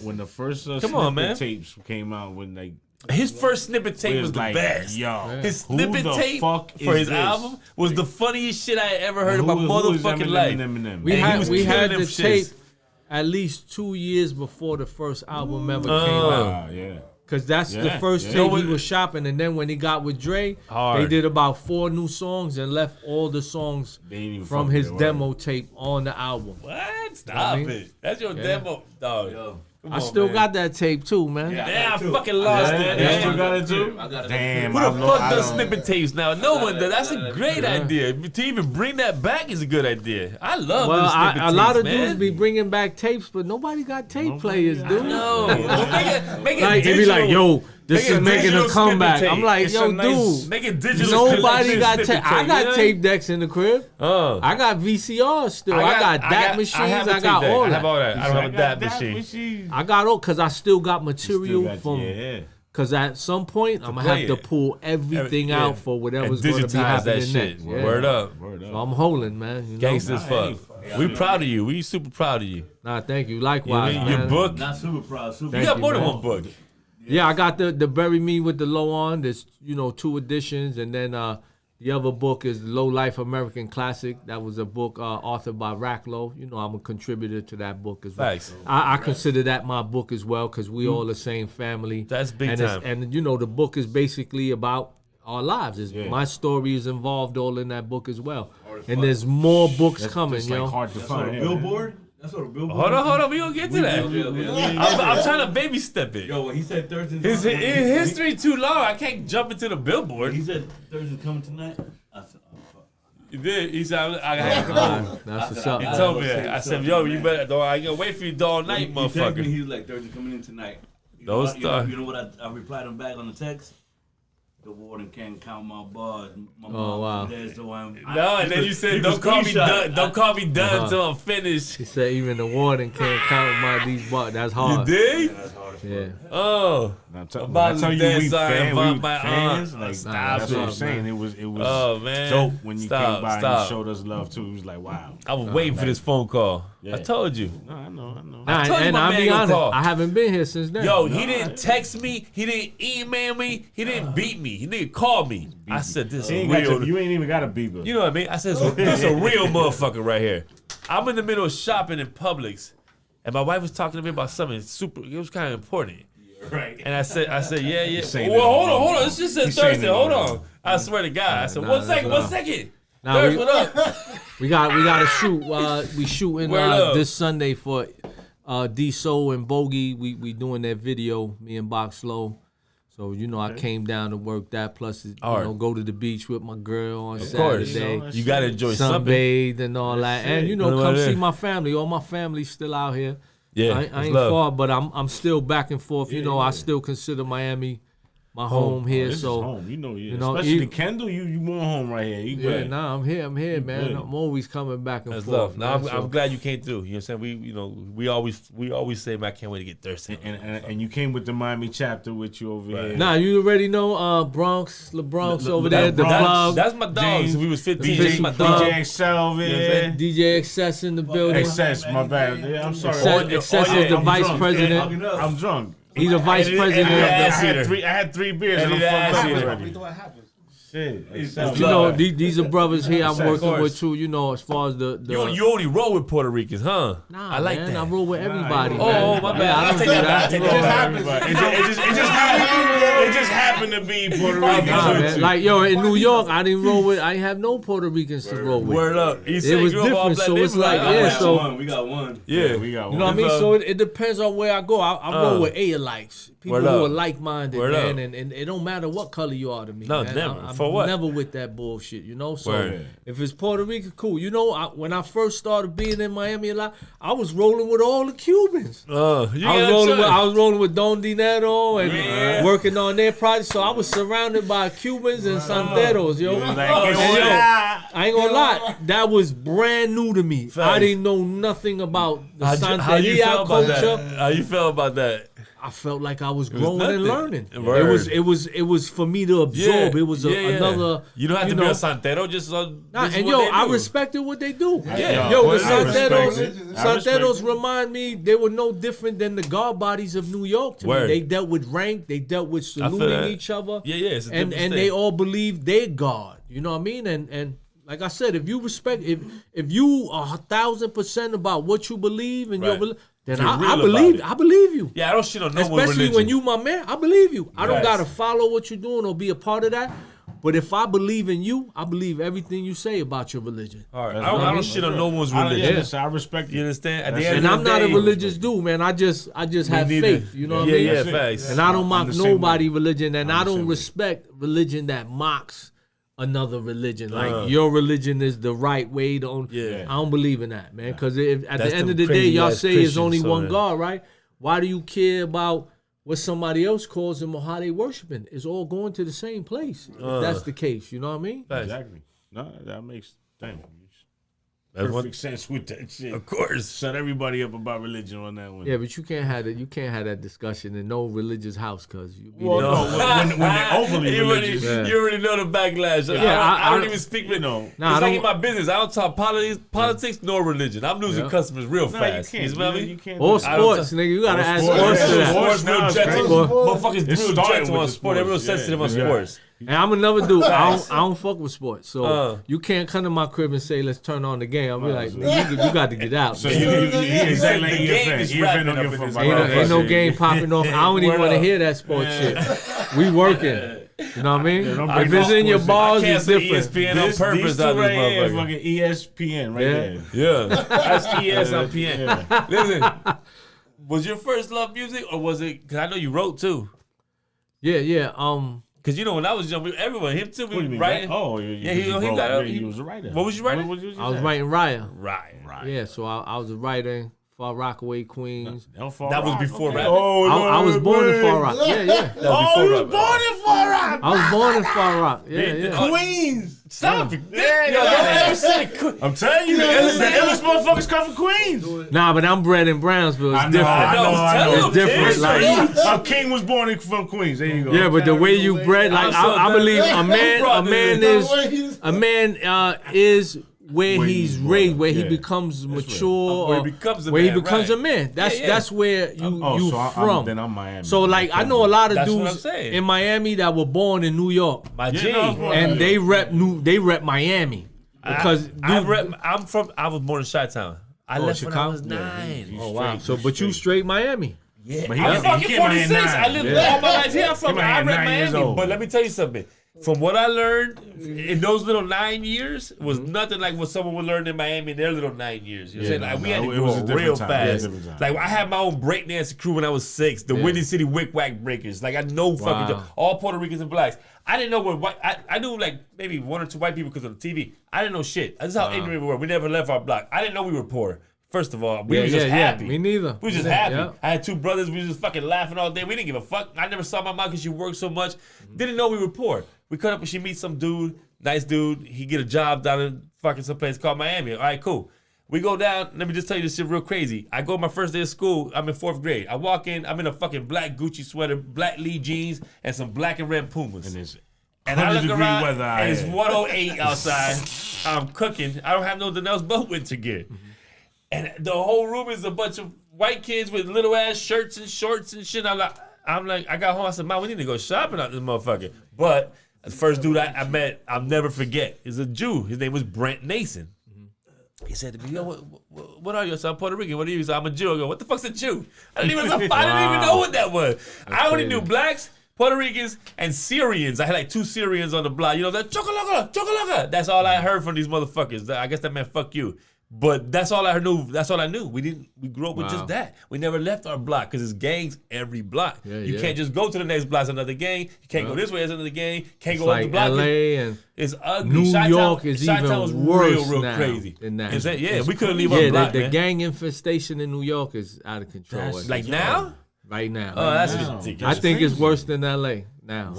S3: when the first
S2: Come on, man.
S3: tapes came out, when like
S2: His first snippet tape
S3: it
S2: was the
S3: like,
S2: best.
S3: Yo,
S2: His
S3: who
S2: snippet
S3: the
S2: tape
S3: fuck
S2: for
S3: is
S2: his
S3: this?
S2: album was the funniest shit I ever heard in my
S3: Who is
S2: motherfucking life.
S3: Eminem?
S4: We
S2: And he
S4: had
S2: was
S4: we had
S2: killing
S4: the
S2: them
S4: tape
S2: shits.
S4: at least 2 years before the first album ever came out.
S3: Yeah.
S4: Cause that's the
S3: Yeah,
S4: first
S3: yeah.
S4: tape
S2: No,
S4: he
S2: but-
S4: was shopping, and then when he got with Dre,
S2: Hard.
S4: they did about 4 new songs and left all the songs
S3: They ain't even
S4: from
S3: fuck
S4: his
S3: with it,
S4: demo tape on the album.
S2: What? Stop
S4: mean?
S2: it. That's your
S4: Yeah.
S2: demo, dog.
S6: Yo.
S2: Come
S4: I
S2: on,
S4: still
S2: man.
S4: got that tape too, man.
S2: Damn, I fucking lost it.
S3: Yeah,
S2: man.
S3: you got it too?
S6: I got it.
S3: Damn,
S2: Who the
S3: I
S2: fuck
S3: I
S2: does
S3: don't-
S2: snippet tapes now? No one does. That's a great idea. To even bring that back is a good idea. I love
S4: Well,
S2: them snippet
S4: a lot
S2: tapes,
S4: of
S2: man.
S4: dudes be bringing back tapes, but nobody got tape players, dude.
S2: No. make it
S4: Like they be
S2: digital.
S4: like, yo, this
S2: Make it
S4: is making
S2: digital
S4: a comeback.
S2: snippet
S4: I'm
S2: tape.
S4: like,
S3: It's
S4: yo,
S3: a nice-
S4: dude.
S2: Make it digital.
S4: Nobody got
S2: snippet
S4: tape. I
S2: you
S4: got
S2: know?
S4: tape decks in the crib. I got VCRs still. I got DAT machines.
S2: have a
S4: I
S2: tape
S4: got
S2: deck.
S4: all
S2: I have
S4: that.
S2: all that. I don't have a DAT
S3: that
S2: machine.
S4: I got all because I still got material
S3: Still got-
S4: from.
S3: yeah.
S4: Because at some point I'm gonna
S2: play
S4: have to
S2: it.
S4: pull everything
S2: Yeah.
S4: out for whatever's
S2: And
S4: going to be
S2: digitize
S4: happening
S2: that shit.
S4: next. Yeah.
S2: Word up.
S3: Word
S4: So
S3: up.
S4: I'm holding, man. You know?
S2: Gangsters fuck. We proud of you. We super proud of you.
S4: Nah, thank you. Likewise,
S2: Your
S4: man.
S2: book.
S6: Not super proud. Super.
S2: You
S4: Thank
S2: got
S4: you,
S2: more than
S4: man.
S2: one book.
S4: Yeah, I got the Bury Me with the Low on. There's 2 editions, and then the other book is Low Life American Classic. That was a book authored by Racklow. You know, I'm a contributor to that book as well.
S2: Facts.
S4: I consider that my book as well because we all the same family.
S2: That's big
S4: and
S2: time.
S4: And the book is basically about our lives. My story is involved all in that book as well. And there's more books coming,
S3: It's
S4: yo.
S3: like hard to
S6: That's
S3: find.
S6: on a
S3: yeah.
S6: billboard. That's on a billboard.
S2: Hold on. We gonna get to that. I'm trying to baby step it.
S6: Yo, when he said Thursday.
S2: His history too long. I can't jump into the billboard.
S6: He said Thursday's coming tonight. I said, oh fuck.
S2: He did. He said, I had to come on.
S4: That's what's up.
S2: He told me that. I said, yo, you better, though, I ain't gonna wait for you all night,
S6: He texted me,
S2: motherfucker.
S6: he was like, Thursday coming in tonight. You
S2: Don't
S6: know what-
S2: start.
S6: You know what I replied him back on the text? The warden can't count my bars. My
S4: Oh,
S6: mom
S4: wow.
S6: dead, so I'm.
S2: No, and then you said, don't call me done. Don't call me done until I'm finished.
S4: He said even the warden can't count these bucks. That's
S2: You
S4: hard.
S2: dig?
S4: Yeah.
S2: Oh.
S3: I tell you, we fans. Like,
S2: stop
S3: that's what I'm saying. It was
S2: oh, man.
S3: dope when you came by and you showed us love too. It was like, wow.
S2: I was waiting for this phone call. Yeah. I told you.
S3: No, I know.
S2: I told you
S4: and
S2: my
S4: I'll
S2: man
S4: be honest,
S2: call.
S4: I haven't been here since then.
S2: Yo, he didn't text me. He didn't email me. He didn't beat me. He didn't call me. I said, this is real.
S3: You ain't even got a beeper.
S2: You know what I mean? I said, this is a real motherfucker right here. I'm in the middle of shopping in Publix, and my wife was talking to me about something super. It was kind of important.
S3: Right.
S2: And I said, yeah. Well, hold on. This just said Thursday. Hold on. I swear to God. I said, one second. Thurs, what up?
S4: We got to shoot. We shooting this Sunday for D-Soul and Bogey. We doing that video, me and Box Low. So, I came down to work that. Plus, go to the beach with my girl on Saturday.
S2: You got to enjoy
S4: sunbathe and all that. And, come see my family. All my family's still out here.
S2: Yeah,
S4: I ain't far, but I'm still back and forth. I still consider Miami my home here.
S3: This
S4: so
S3: is home. Especially Kendall, you more home right here.
S4: I'm here, man. I'm always coming back and forth.
S2: Love. Now I'm glad you came through. You know what I'm saying? We always say, man, I can't wait to get thirsty.
S3: And you came with the Miami chapter with you over here.
S4: Nah, you already know Bronx over there, the club.
S2: That's my dogs. We was 15.
S3: DJ XL over
S4: there. DJ XS in the building.
S3: XS, my bad. Yeah, I'm sorry.
S4: XS is the vice president.
S3: I'm drunk.
S4: He's the vice president.
S3: I had 3 beers and I'm fucked up already. Shit.
S4: These are brothers here I'm working with too, as far as the
S2: You only roll with Puerto Ricans, huh?
S4: Nah,
S2: I like
S4: man,
S2: that.
S4: I roll with everybody.
S2: Oh, my bad. I don't do that.
S3: It just happened to be Puerto Ricans.
S4: Like, in New York, I didn't have no Puerto Ricans to roll with.
S2: Word up.
S4: It was different, so it's like,
S6: we got one.
S2: Yeah,
S3: we got one.
S4: You know what I mean? So it depends on where I go. I roll with A-likes. People who are like-minded, man, and it don't matter what color you are to me.
S2: No,
S4: man.
S2: never.
S4: I'm
S2: For what?
S4: never with that bullshit, So
S2: Word.
S4: if it's Puerto Rican, cool. When I first started being in Miami a lot, I was rolling with all the Cubans. I was rolling with Don Dinero and working on their projects. So I was surrounded by Cubans and Santeros, I ain't gonna lie, that was brand new to me. I didn't know nothing about the Santeria culture.
S2: How you felt about that?
S4: I felt like I was growing and learning.
S2: Word.
S4: It was for me to absorb. It was another.
S2: You don't have to be a Santero. Just
S4: I respected what they do.
S2: The
S4: Santeros remind me they were no different than the guard bodies of New York to me. They dealt with rank. They dealt with saluting each other.
S2: It's a
S4: and
S2: thing.
S4: They all believed they God. You know what I mean? And like I said, if you respect, if you are 1,000% about what you believe and your belief. Then I believe you.
S2: Yeah, I don't shit on no one
S4: religion. Especially when you my man, I believe you. I don't gotta follow what you're doing or be a part of that. But if I believe in you, I believe everything you say about your religion.
S2: All right, I don't shit on no one's religion.
S3: I respect you.
S2: You understand?
S4: And I'm not a religious dude, man. I just have faith. You know what I mean?
S2: Yeah, facts.
S4: And I don't mock nobody's religion, and I don't respect religion that mocks another religion. Like your religion is the right way. I don't believe in that, man. Because at the end of the day, y'all say it's only one God, right? Why do you care about what somebody else calls them or how they worshiping? It's all going to the same place. If that's the case, you know what I mean?
S3: Exactly. No, that makes perfect sense with that shit.
S2: Of course.
S3: Shut everybody up about religion on that one.
S4: Yeah, but you can't have that discussion in no religious house, cause you be
S3: when they're overly religious.
S2: You already know the backlash. I don't even speak with it's like in my business. I don't talk politics nor religion. I'm losing customers real fast. You smell me?
S4: Or sports, nigga. You gotta add sports to that.
S2: Sports, real jets. Motherfuckers real jets on sport. They're real sensitive on sports.
S4: And I'm another dude. I don't fuck with sports, so you can't come to my crib and say let's turn on the game. I'll be like, you got to get out.
S3: So you exactly the game is wrapping up in this.
S4: Ain't no game popping off. I don't even want to hear that sports shit. We working. You know what I mean? If it's in your balls, it's different.
S2: ESPN on purpose. That motherfucker.
S3: Fucking ESPN right there.
S2: Yeah, that's ESPN. Listen, was your first love music or was it? Because I know you wrote too.
S4: Yeah.
S2: Cause when I was young, everyone, him tim, we writing.
S3: He was a writer.
S2: What was you writing?
S4: I was writing Raya.
S2: Right.
S4: Yeah, so I was a writer. Far Rockaway, Queens.
S2: That was before rap.
S4: I was born in Far Rock. Yeah.
S3: That was born in Far Rock.
S4: I was born in Far Rock. Yeah.
S2: Queens. Stop it.
S3: I'm telling you, the illest motherfuckers come from Queens.
S4: Nah, but I'm bred in Brownsville. It's different.
S3: I know.
S4: It's different. Like,
S3: King was born from Queens. There you go.
S4: yeah, but the way you bred, like I believe a man is where he's raised, where he becomes mature,
S2: where he becomes a
S4: where
S2: man.
S4: He becomes a man. That's where you from.
S3: Then I'm Miami.
S4: So like I know a lot of
S2: That's what I'm
S4: dudes
S2: saying.
S4: in Miami that were born in New York,
S2: My G.
S4: and they rep Miami because
S2: I was born in Chi-Town. I left when I
S4: Chicago?
S2: was 9.
S4: oh wow. So but you straight Miami.
S2: Yeah,
S3: But
S2: I'm fucking
S3: came out here
S2: 46. I
S3: nine.
S2: lived all my life here. I
S3: out
S2: read
S3: here 9 years
S2: Miami.
S3: old.
S2: But let me tell you something. From what I learned in those little 9 years was nothing like what someone would learn in Miami in their little 9 years. You know what I'm saying? Like, we had to
S3: it was a
S2: grow
S3: different
S2: real
S3: time.
S2: fast.
S3: Yeah, different time.
S2: Like I had my own breakdance crew when I was 6. The Windy City Wick Wack Breakers. Like I know fucking all Puerto Ricans and blacks. I didn't know what white. I knew like maybe 1 or 2 white people because of the TV. I didn't know shit. That's how ignorant we were. We never left our block. I didn't know we were poor. First of all, we were just happy.
S4: Me neither.
S2: We were just happy. I had 2 brothers. We were just fucking laughing all day. We didn't give a fuck. I never saw my mom because she worked so much. Didn't know we were poor. We cut up and she meets some dude, nice dude. He get a job down in fucking some place called Miami. All right, cool. We go down. Let me just tell you this shit real crazy. I go my first day of school. I'm in 4th grade. I walk in. I'm in a fucking black Gucci sweater, black Lee jeans, and some black and red Pumas. And I look around,
S3: weather
S2: and it's 108 outside. I'm cooking. I don't have nothing else but winter gear. And the whole room is a bunch of white kids with little ass shirts and shorts and shit. I'm like, I got home. I said, Mom, we need to go shopping out this motherfucker. But the first dude I met, I'll never forget, is a Jew. His name was Brent Nason. He said to me, yo, what are you? So I'm Puerto Rican. What are you? So I'm a Jew. I go, what the fuck's a Jew? I didn't even know what that was. I only knew blacks, Puerto Ricans, and Syrians. I had like 2 Syrians on the block. You know, that chocolate. That's all I heard from these motherfuckers. I guess that meant fuck you. But that's all I knew. That's all I knew. We grew up with just that. We never left our block because it's gangs every block. You can't just go to the next block, it's another gang. You can't go this way, it's another gang. Can't go
S4: like
S3: Oh,
S2: up the block.
S4: LA and
S2: it's ugly.
S4: New
S2: Chi-town,
S4: York is
S2: Chi-town
S4: even
S2: was
S4: worse
S2: real
S4: now
S2: crazy.
S4: than that.
S2: Yeah, we couldn't leave our
S4: Yeah,
S2: block,
S4: the
S2: man.
S4: gang infestation in New York is out of control.
S2: Like now?
S4: Right now.
S2: Oh, that's ridiculous.
S4: I think it's worse than LA now.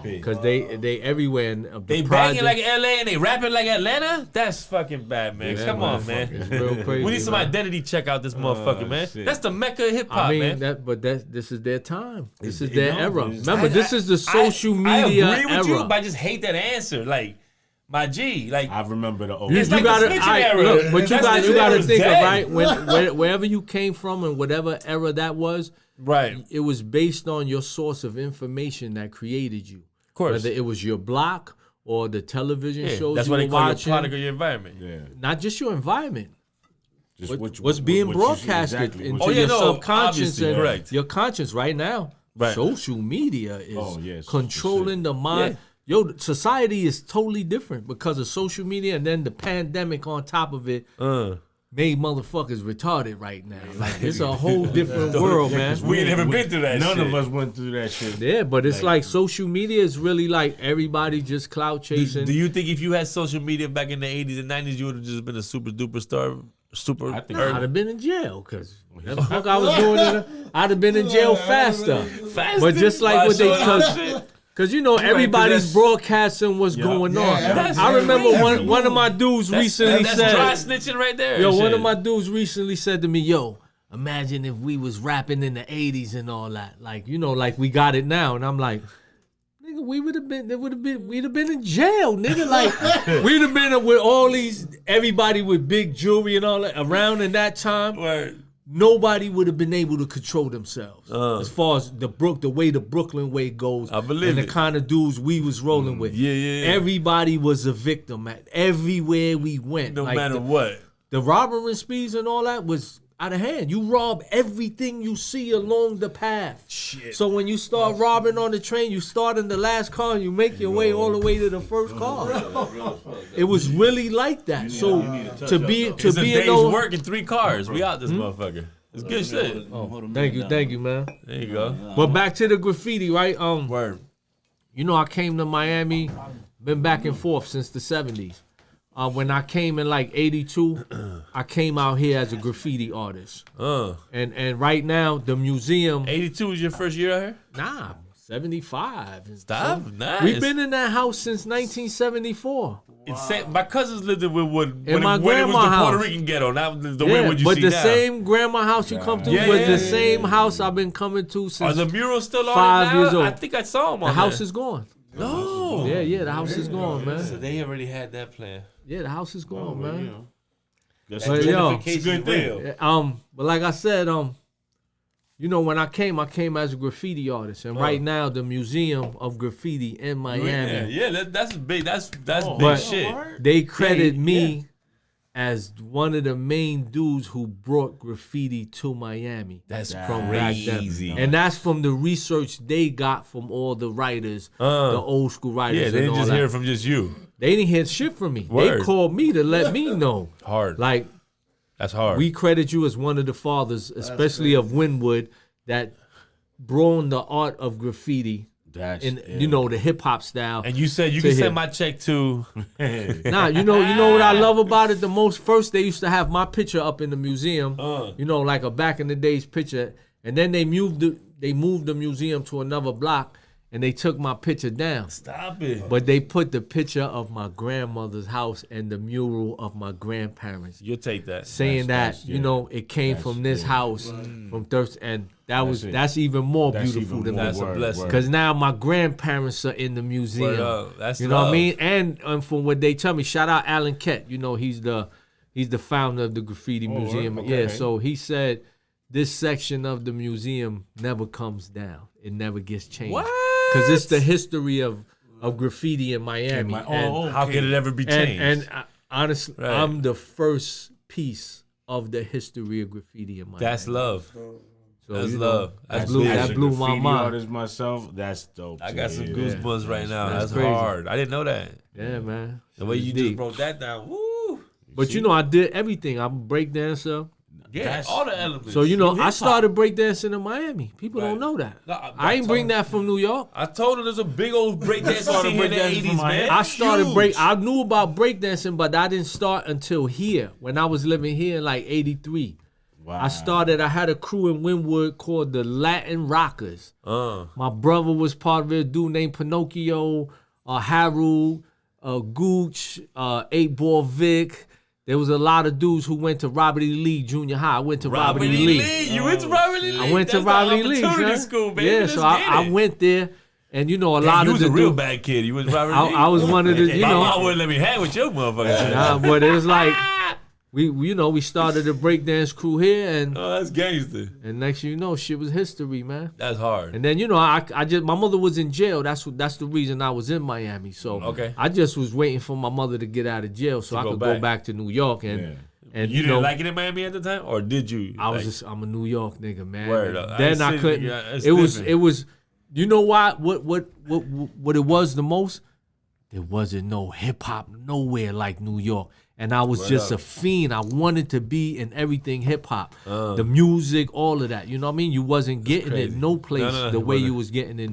S4: Because they everywhere. And
S2: they banging like LA and they rapping like Atlanta? That's fucking bad, man.
S4: Yeah,
S2: Come on, man.
S4: It's real crazy.
S2: We need some identity check out this motherfucker, man.
S3: Shit.
S2: That's the mecca of hip hop, man.
S4: This is their time. This is their era. Remember, this is the social media
S2: I agree with
S4: era.
S2: you, but I just hate that answer. Like, my G, like
S3: I remember the old.
S4: You
S2: like
S4: gotta,
S2: the snitching era.
S4: look, but you gotta think of,
S2: dead.
S4: right, wherever you came from and whatever era that was,
S2: right.
S4: it was based on your source of information that created you.
S2: Of course.
S4: Whether it was your block or the television shows
S2: that's
S4: you
S2: why
S4: were
S2: they call you
S4: watching.
S2: product of your environment.
S3: Yeah.
S4: Not just your environment.
S3: Just
S4: What's being broadcasted into your subconscious and
S2: correct.
S4: your conscious right now.
S2: Right.
S4: Social media is
S3: for
S4: controlling the mind.
S2: Yeah.
S4: Yo, society is totally different because of social media, and then the pandemic on top of it made motherfuckers retarded right now. Like it's a whole different world, man.
S2: We ain't never been through that
S3: None
S2: shit.
S3: of us went through that shit.
S4: Yeah, but it's like social media is really like everybody just clout chasing.
S2: Do you think if you had social media back in the 80s and 90s, you would have just been a super duper star?
S3: I think
S4: I'd have been in jail because the fuck I was doing I'd have been in jail faster. But just like what they because you know everybody's broadcasting what's going on. I remember one of my dudes recently
S2: that's
S4: said,
S2: dry snitching right there.
S4: yo, one
S2: shit.
S4: of my dudes recently said to me, yo, imagine if we was rapping in the 80s and all that. Like, you know, like we got it now. And I'm like, nigga, we'd have been in jail, nigga. Like, we'd have been with all these, everybody with big jewelry and all that around in that time.
S2: Word.
S4: Nobody would have been able to control themselves as far as the way the Brooklyn way goes.
S2: I believe
S4: and the
S2: it.
S4: kind of dudes we was rolling with.
S2: Yeah.
S4: Everybody was a victim at everywhere we went.
S2: No
S4: Like,
S2: matter what.
S4: the robbery sprees and all that was out of hand. You rob everything you see along the path.
S2: Shit.
S4: So when you start robbing on the train, you start in the last car and you make your way all the way to the first car. It was really like that. So to be
S2: It's a
S4: in
S2: day's
S4: those
S2: work in 3 cars. We out this motherfucker. It's good shit.
S4: Thank you, man.
S2: There you go.
S4: But back to the graffiti, right?
S2: Word.
S4: You know, I came to Miami, been back and forth since the 70s. When I came in like 82, I came out here as a graffiti artist. And right now, the museum...
S2: 82 was your first year out here?
S4: Nah, 75.
S2: Stop. Nice.
S4: We've been in that house since 1974.
S2: My cousins lived in Woodwood
S4: In my
S2: when it was
S4: grandma's
S2: the Puerto
S4: house.
S2: Rican ghetto, not the Woodwood you
S4: but
S2: see
S4: the
S2: now.
S4: same grandma house you come to was the same house I've been coming to
S2: Are
S4: since
S2: the murals still on
S4: 5
S2: it now?
S4: years old.
S2: I think I saw them on
S4: the house
S2: there.
S4: is gone.
S2: No.
S4: Yeah, the house is gone, man.
S2: So they already had that plan.
S4: Yeah, the house is gone, man.
S3: That's
S4: But yo,
S3: it's a good thing.
S4: But like I said, you know, when I came as a graffiti artist, and right now the Museum of Graffiti in Miami,
S2: That's big. That's
S4: But
S2: big shit.
S4: they credit me as one of the main dudes who brought graffiti to Miami.
S2: That's
S4: from back then.
S2: crazy.
S4: And that's from the research they got from all the writers, the old school writers.
S2: Yeah, they
S4: and
S2: didn't
S4: all
S2: just
S4: that.
S2: hear it from just you.
S4: They didn't hear shit from me.
S2: Word.
S4: They called me to let me know.
S2: Hard.
S4: Like,
S2: That's hard.
S4: we credit you as one of the fathers, especially of Wynwood, that brought the art of graffiti in you know, the hip hop style.
S2: and you said you
S4: to
S2: can
S4: him.
S2: send my check to.
S4: Nah, you know what I love about it the most? First, they used to have my picture up in the museum, you know, like a back in the days picture, and then they moved the museum to another block, and they took my picture down.
S2: Stop it.
S4: But they put the picture of my grandmother's house and the mural of my grandparents,
S2: You'll take that.
S4: saying
S3: That's-
S4: that you know it came from this house, from Thirstin, and that's even more beautiful to me.
S2: That's a blessing.
S4: Because now my grandparents are in the museum.
S2: Word up. That's
S4: you know what I
S2: love.
S4: mean? And from what they tell me, shout out Alan Kett. You know, he's the founder of the Graffiti Museum.
S3: okay.
S4: Yeah, so he said this section of the museum never comes down. It never gets changed.
S2: What?
S4: Because it's the history of graffiti in Miami.
S2: How could it ever be changed?
S4: And honestly,
S2: Right.
S4: I'm the first piece of the history of graffiti in Miami.
S2: That's love.
S4: So,
S2: That's
S4: you know,
S2: love.
S4: That
S2: That's
S4: blew,
S2: big.
S4: that blew my
S3: Graffiti
S4: mind.
S3: artist myself, that's dope.
S2: I got some
S3: Yeah.
S2: goosebumps right now.
S4: That's
S2: That's
S4: crazy.
S2: hard. I didn't know that.
S4: Yeah, man.
S2: The way you
S4: Deep.
S2: just broke that down. Woo.
S4: But you know, I did everything. I'm a breakdancer.
S2: Yeah, all the elements.
S4: So, you know, I
S2: hip-hop.
S4: started breakdancing in Miami. People
S2: Right.
S4: don't know that.
S2: No,
S4: I ain't bring that from New York.
S2: I told her there's a big old breakdance
S3: started
S2: scene here in the
S3: breakdancing from
S2: 80s,
S3: Miami.
S2: man.
S4: I started
S2: Huge.
S4: I knew about breakdancing, but I didn't start until here, when I was living here in like 83.
S3: Wow.
S4: I had a crew in Wynwood called the Latin Rockers. My brother was part of it, a dude named Pinocchio, Harold, Gooch, 8-Ball Vic. There was a lot of dudes who went to Robert E. Lee Junior High. I went to Robert E. Lee.
S2: You went to Robert E. Lee?
S4: I went to
S2: That's
S4: Robert
S2: the
S4: E. Lee.
S2: opportunity
S4: son.
S2: school, baby.
S4: Yeah,
S2: Let's
S4: so
S2: get
S4: I
S2: it.
S4: went there, and you know, a
S2: Damn,
S4: lot
S2: you
S4: of
S2: was
S4: the
S2: a real
S4: dudes.
S2: bad kid. You was Robert E. Lee?
S4: I was one of the, you
S2: My
S4: know.
S2: mom wouldn't let me hang with your motherfucker.
S4: Nah, but it was like we started a breakdance crew here, and
S2: Oh, that's gangster.
S4: next thing you know, shit was history, man.
S2: That's hard.
S4: And then you know, I just my mother was in jail. That's the reason I was in Miami. So
S2: Okay.
S4: I just was waiting for my mother to get out of jail so I
S2: go
S4: could go
S2: back.
S4: back to New York and
S2: You
S4: know,
S2: didn't like it in Miami at the time, or did you?
S4: I'm a New York nigga, man.
S2: Word
S4: And
S2: up.
S4: then I
S2: see,
S4: couldn't.
S2: yeah, it's
S4: it was
S2: different.
S4: it was. You know why? What it was the most? There wasn't no hip hop nowhere like New York, and I was just a fiend. I wanted to be in everything hip hop, the music, all of that. You know what I mean? You wasn't getting it no place
S2: No,
S4: the way
S2: wasn't.
S4: you was getting it.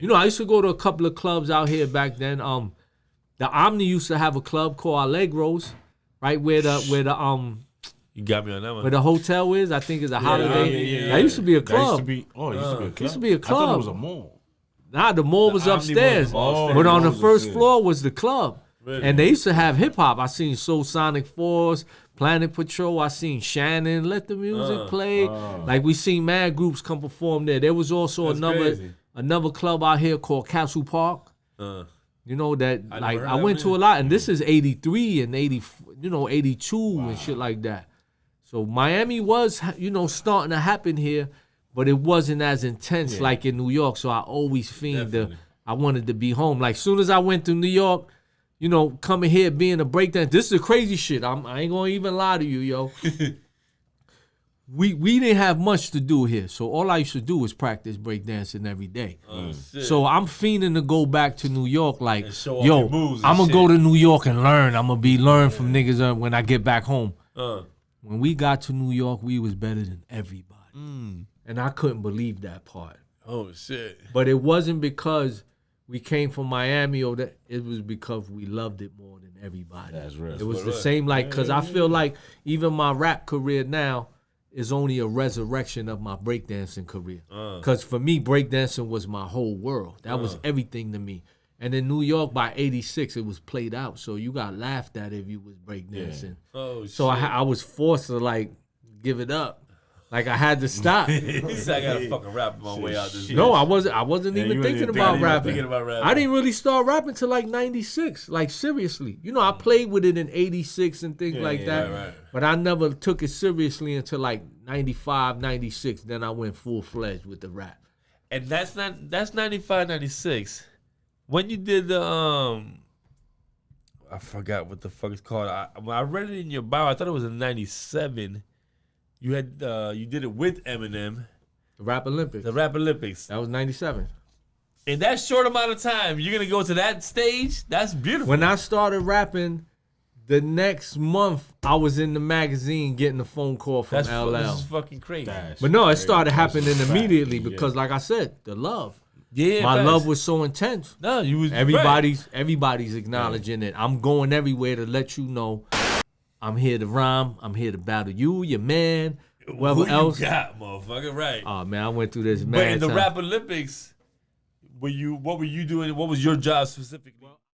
S4: You know, I used to go to a couple of clubs out here back then. The Omni used to have a club called Allegros, right where the
S2: You got me on that one.
S4: where the hotel is. I think it's a Holiday.
S3: yeah.
S4: That used to be a
S3: That
S4: club.
S3: used to be, it used to be a club.
S4: Used to be a
S3: I thought
S4: club.
S3: it was a mall.
S4: Nah, the mall was
S2: Omni was
S4: upstairs,
S2: upstairs.
S4: but on the
S3: was
S4: first
S3: upstairs.
S4: floor was the club,
S2: Really?
S4: and they used to have hip hop. I seen Soul Sonic Force, Planet Patrol. I seen Shannon. Let the music play. Like we seen mad groups come perform there. There was also
S2: That's crazy.
S4: another club out here called Castle Park. You know that
S2: I
S4: like
S2: never heard
S4: I
S2: of
S4: went
S2: it.
S4: to a lot, and this is 83 and 80, 82 and shit like that. So Miami was starting to happen here, but it wasn't as intense like in New York. So I always I wanted to be home. Like soon as I went to New York, coming here being a breakdance. This is the crazy shit. I ain't gonna even lie to you, yo. We didn't have much to do here, so all I used to do was practice breakdancing every day. So I'm fiending to go back to New York. Like,
S2: show off
S4: yo,
S2: your moves and
S4: I'm gonna
S2: shit.
S4: go to New York and learn. I'm gonna learn from niggas when I get back home. When we got to New York, we was better than everybody, and I couldn't believe that part.
S2: Oh shit.
S4: But it wasn't because we came from Miami or that. It was because we loved it more than everybody.
S3: That's real.
S4: It was the same, like, because I feel like even my rap career now is only a resurrection of my breakdancing career. Because for me, breakdancing was my whole world. That was everything to me. And in New York, by 86, it was played out. So you got laughed at if you was breakdancing.
S2: Yeah. Oh,
S4: so I was forced to, like, give it up. Like, I had to stop.
S2: He said, I got to fucking rap my way out this.
S4: No, I wasn't even thinking about rapping. I didn't really start rapping till like 96. Like, seriously. You know, I played with it in 86 and things like that. Right. But I never took it seriously until like 95, 96. Then I went full-fledged with the rap.
S2: And that's 95, 96. When you did the I forgot what the fuck it's called. When I read it in your bio, I thought it was in 97. You had you did it with Eminem.
S4: The Rap Olympics.
S2: The Rap Olympics.
S4: That was 97.
S2: In that short amount of time, you're gonna go to that stage? That's beautiful.
S4: When I started rapping, the next month I was in the magazine getting a phone call from LL.
S2: This is fucking crazy.
S4: But no, it started happening immediately because, like I said, the love.
S2: Yeah,
S4: my love was so intense.
S2: No, you was
S4: everybody's acknowledging it. I'm going everywhere to let you know I'm here to rhyme. I'm here to battle you, your man, whoever else.
S2: You got, motherfucker, right?
S4: Oh man, I went through this.
S2: But in the Rap Olympics, what were you doing? What was your job specifically?